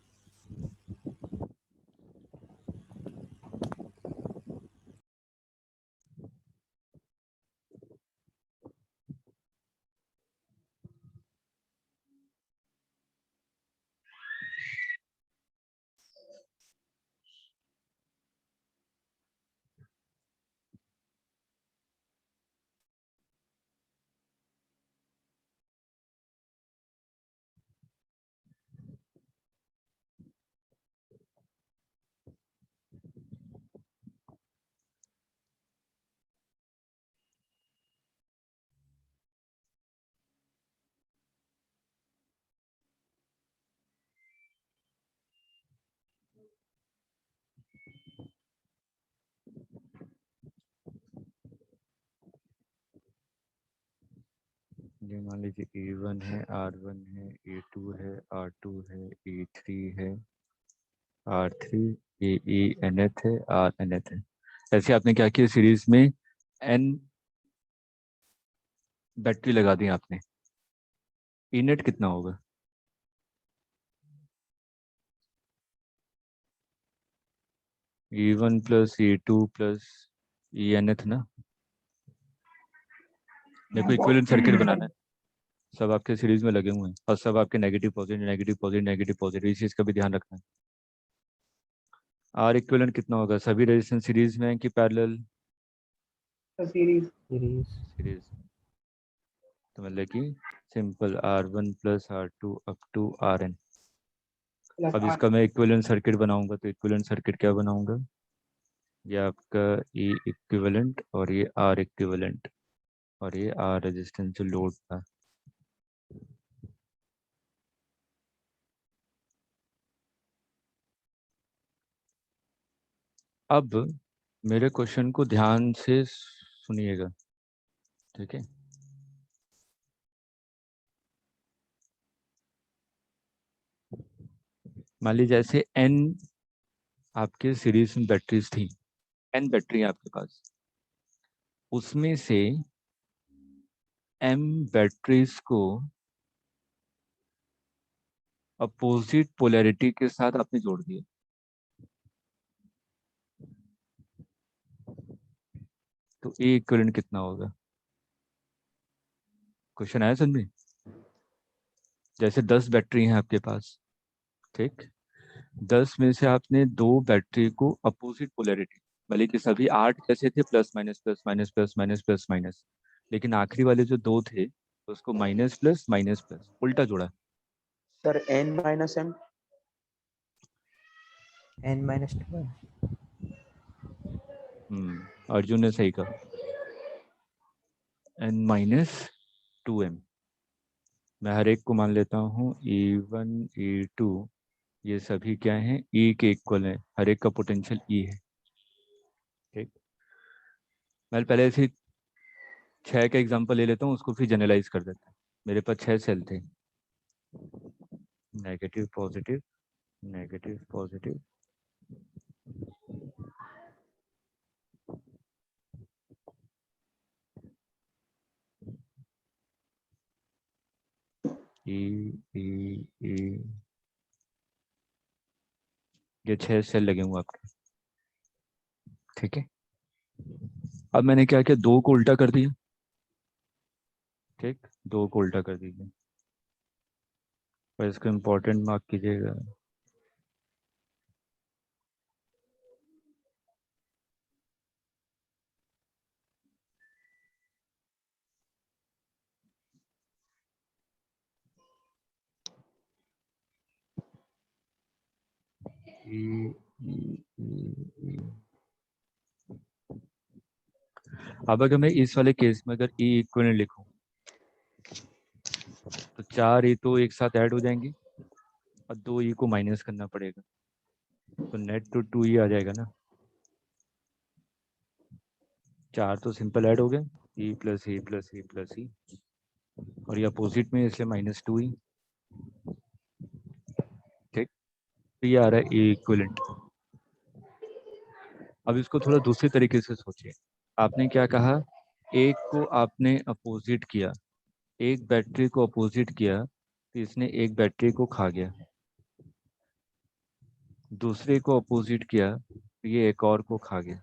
ये मान लीजिए A1 है, R1 है, A2 है, R2 है, A3 है, R3, AE nth है, R nth है। ऐसे आपने क्या किया, सीरीज में n बैटरी लगा दी आपने। E नेट कितना होगा? E1 plus E2 plus E nth ना। देखो इक्विवेलेंट सर्किट बनाना है, सब आपके सीरीज में लगे हुए हैं और सब आपके negative positive negative positive negative positive, इस चीज का भी ध्यान रखना है। आर इक्विवेलेंट कितना होगा? सभी रेजिस्टेंस सीरीज में है कि पैरेलल? सीरीज। सीरीज। तो मतलब कि simple R1 plus R2 up to Rn। अब इसका मैं इक्विवेलेंट सर्किट बनाऊंगा, तो इक्विवेलेंट सर्किट क्या बनाऊंगा? ये आपका E इक्विवेलेंट और ये R इक्विवेलेंट और ये R रेजिस्टेंस जो लोड था। अब मेरे क्वेश्चन को ध्यान से सुनिएगा, ठीक है? मान लीजिए जैसे n आपके सीरीज में बैटरीज थी, n बैटरी है आपके पास, उसमें से m बैटरीज को अपोजिट पोलैरिटी के साथ आपने जोड़ दिया, तो ए इक्विवेलेंट कितना होगा? क्वेश्चन आया समझ में? जैसे 10 बैटरी हैं आपके पास, ठीक? 10 में से आपने 2 बैटरी को अपोजिट पोलैरिटी, भले कि सभी 8 कैसे थे, plus minus plus minus plus minus plus minus, लेकिन आखिरी वाले जो 2 थे तो उसको माइनस प्लस उल्टा जोड़ा। Sir n minus m। n-2। Arjun ने सही कहा, n-2m। मैं हर एक को मान लेता हूँ E1 E2, ये सभी क्या हैं? E के इक्वल है, हर एक का पोटेंशियल E है, ठीक? मैं पहले ऐसे 6 का एग्जांपल ले लेता हूँ, उसको फिर जनरलाइज कर देता हूँ। मेरे पास 6 सेल थे, negative positive negative positive, E E E, ये 6 सेल लगे हुए आपके, ठीक है? अब मैंने क्या किया, 2 को उल्टा कर दिया, ठीक? 2 को उल्टा कर दीजिए, पर इसको इम्पोर्टेंट मार्क कीजिएगा। अब अगर मैं इस वाले केस में अगर E इक्विवेलेंट लिखूं, तो 4 E तो एक साथ ऐड हो जाएंगे और 2 E को माइनस करना पड़ेगा, तो नेट तो 2 E आ जाएगा ना। 4 तो सिंपल ऐड हो गए, E plus E plus E plus E, और ये अपोजिट में इसलिए -2E, ठीक? तो ये आ रहा है E इक्विवेलेंट। अब इसको थोड़ा दूसरे तरीके से सोचिए। आपने क्या कहा, एक को आपने अपोजिट किया, एक बैटरी को अपोजिट किया तो इसने एक बैटरी को खा गया, दूसरे को अपोजिट किया तो ये एक और को खा गया,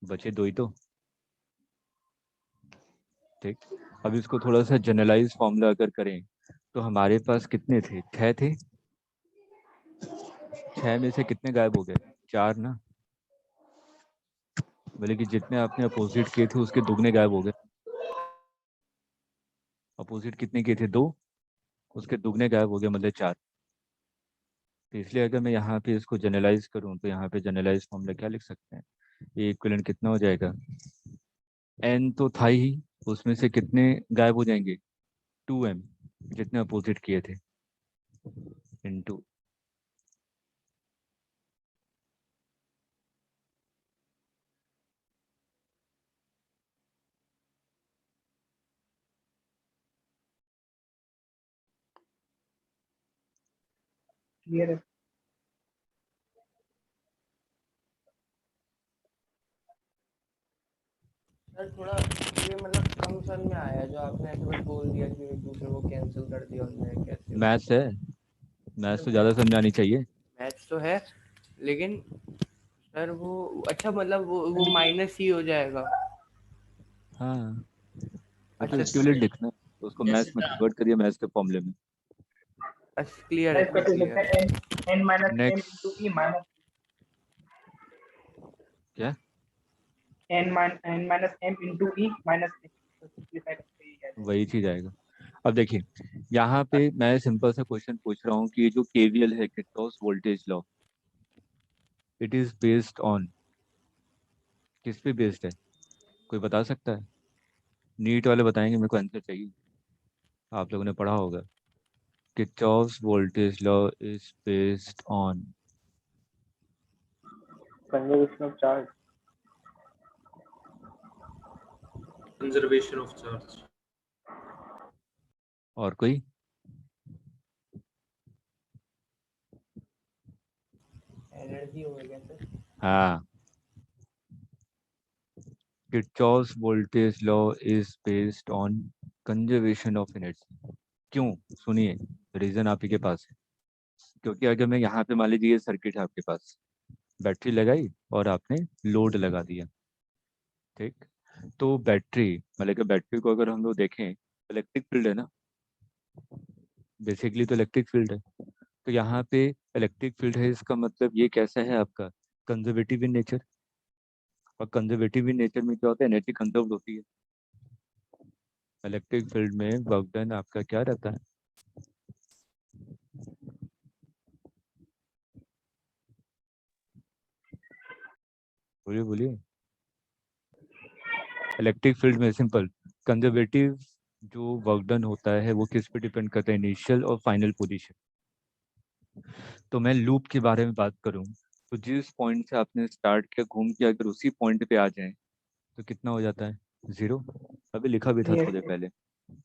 बचे दो ही तो। ठीक, अब इसको थोड़ा सा जनरलाइज फॉर्मूला अगर करें तो हमारे पास कितने थे, 6 थे, 6 में से कितने गायब हो गए, 4 ना, बोले कि जितने आपने अपोजिट किए थे उसके दुगने गायब हो गए। अपोजिट कितने किए थे, 2, उसके दुगने गायब हो गए, मतलब 4। तो इसलिए अगर मैं यहाँ पे इसको जनरलाइज करूँ तो यहाँ पे जनरलाइज फॉर्मूला क्या लिख सकते हैं, ये इक्विवेलेंट कितना हो जाएगा, n तो था ही, उसमें से कितने गायब हो जाएंगे, 2m, जितने अपोजिट किए थे, इनटू क्लियर है? सर थोड़ा ये मतलब कम समझ में आया जो आपने ऐसे बस बोल दिया कि एक दूसरे को कैंसिल कर दिया उन्होंने, कैसे मैथ्स है, मैथ्स तो ज़्यादा समझानी चाहिए। मैथ्स तो है लेकिन सर वो अच्छा मतलब वो माइनस ही हो जाएगा। हाँ, वो तो अच्छा इक्विवेलेंट लिखना है, तो उसको जैसे मैथ्स में कन्वर्ट करिए, मैथ्स के फॉर्मूले में। क्लियर है इसको सर, लिख सकते क्लियर। हैं n minus m next into E minus क्या, n minus m into E minus simplify करके ही है। वही चीज आएगा। अब देखिए यहाँ पे मैं सिंपल सा क्वेश्चन पूछ रहा हूँ कि ये जो केवीएल है, Kirchhoff voltage law, it is based on, किस पे बेस्ड है, कोई बता सकता है, नीट वाले बताएंगे, मेरे को आंसर चाहिए, आप लोगों ने पढ़ा होगा। Kirchhoff voltage law is based on, conservation of charge, conservation of charge. और कोई, एनर्जी हो गया सर। हाँ, Kirchhoff voltage law is based on conservation of energy. क्यों, सुनिए, रीजन आप ही के पास है। क्योंकि अगर मैं यहाँ पे मान लीजिए ये सर्किट है आपके पास, बैटरी लगाई और आपने लोड लगा दिया, ठीक, तो बैटरी मतलब कि बैटरी को अगर हम लोग देखें, इलेक्ट्रिक फील्ड है ना, बेसिकली तो इलेक्ट्रिक फील्ड है, तो यहाँ पे इलेक्ट्रिक फील्ड है, इसका मतलब ये कैसा है आपका, कंजर्वेटिव इन नेचर। और कंजर्वेटिव इन नेचर में क्या होता है, एनर्जी कंजर्व होती है। इलेक्ट्रिक फील्ड में वर्क डन आपका क्या रहता है, बोलिए बोलिए। इलेक्ट्रिक फील्ड में सिंपल कंजर्वेटिव जो वर्क डन होता है वो किस पे डिपेंड करता है, इनिशियल और फाइनल पोजीशन। तो मैं लूप के बारे में बात करूं तो जिस पॉइंट से आपने स्टार्ट किया घूम के अगर उसी पॉइंट पे आ जाए तो कितना हो जाता है, 0। अभी लिखा भी था Yes, थोड़े पहले,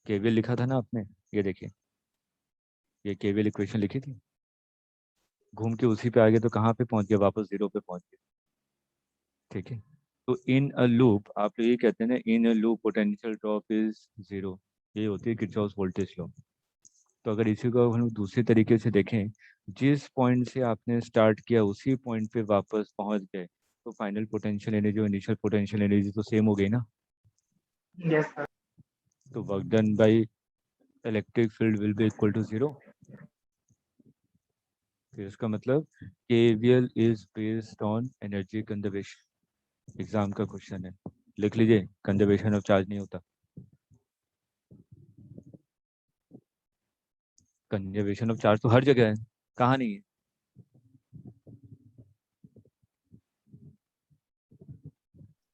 केवीएल लिखा था ना आपने, ये देखिए, ये केवीएल इक्वेशन लिखी थी, घूम के उसी पे आ गए तो कहाँ पे पहुंच गया, वापस 0 पे पहुंच गए। ठीक है, तो इन अ लूप आप ये कहते हैं ना, in a loop potential drop is 0, ये होती है किरचॉफ वोल्टेज लॉ। तो अगर इसी को हम लोग दूसरे तरीके से देखें, जिस पॉइंट से आपने स्टार्ट किया उसी पॉइंट पे वापस पहुंच गए तो फाइनल पोटेंशियल एनर्जी और इनिशियल पोटेंशियल एनर्जी तो सेम हो गई ना। yes sir. तो work done by electric field will be equal to 0। फिर इसका मतलब KVL is based on energy conservation. Exam का क्वेश्चन है, लिख लीजिए, कंजर्वेशन ऑफ चार्ज नहीं होता, कंजर्वेशन ऑफ चार्ज तो हर जगह है, कहाँ नहीं है।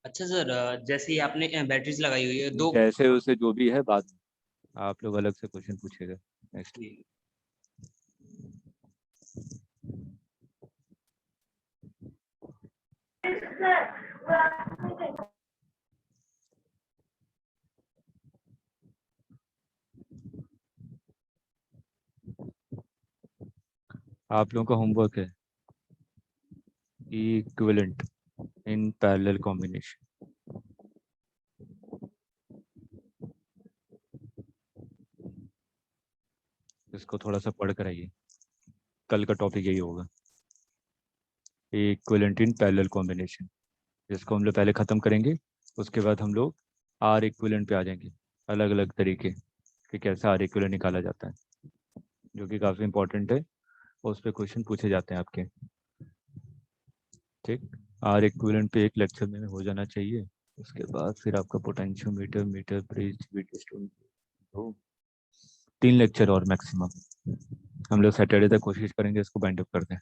अच्छा सर, जैसे ही आपने बैटरीज लगाई हुई है दो, जैसे उसे जो भी है बाद में आप लोग अलग से क्वेश्चन पूछेगा नेक्स्ट। आप लोगों का होमवर्क है इक्विवेलेंट इन पैरेलल कॉम्बिनेशन। इसको थोड़ा सा पढ़ कर आइए, कल का टॉपिक यही होगा, इक्विवेलेंट इन पैरेलल कॉम्बिनेशन, जिसको हम लोग पहले ख़त्म करेंगे, उसके बाद हम लोग आर इक्विवेलेंट पे आ जाएंगे, अलग अलग तरीके कि कैसे आर इक्विवेलेंट निकाला जाता है, जो कि काफ़ी इंपॉर्टेंट है और उस पर क्वेश्चन पूछे जाते हैं आपके। ठीक, आर इक्विवेलेंट पे एक लेक्चर में हो जाना चाहिए। उसके बाद फिर आपका पोटेंशियोमीटर, मीटर ब्रिज, व्हीटस्टोन, तो 3 लेक्चर और मैक्सिमम हम लोग सैटरडे तक कोशिश करेंगे इसको बाइंड अप कर दें।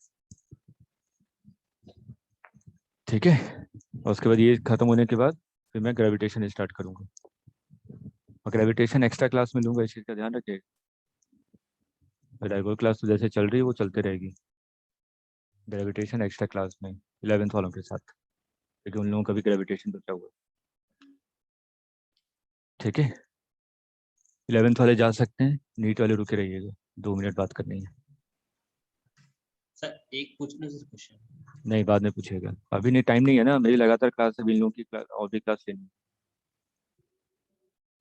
ठीक है, और उसके बाद ये खत्म होने के बाद फिर मैं ग्रेविटेशन स्टार्ट करूँगा, और ग्रेविटेशन एक्स्ट्रा क्लास में लूँगा, इस चीज़ का ध्यान रखिएगा। रेगुलर क्लास तो जैसे चल रही है वो चलते रहेगी, ग्रेविटेशन एक्स्ट्रा क्लास में 11th वालों के साथ, क्योंकि उन लोगों का भी ग्रेविटेशन बचा हुआ है। ठीक है, 11th वाले जा सकते हैं, नीट वाले रुके रहिएगा, 2 मिनट बात करनी है। सर एक पूछना सर क्वेश्चन। नहीं, बाद में पूछेगा, अभी नहीं, टाइम नहीं है ना, मेरी लगातार क्लास है, इन लोगों की और भी क्लास लेनी है।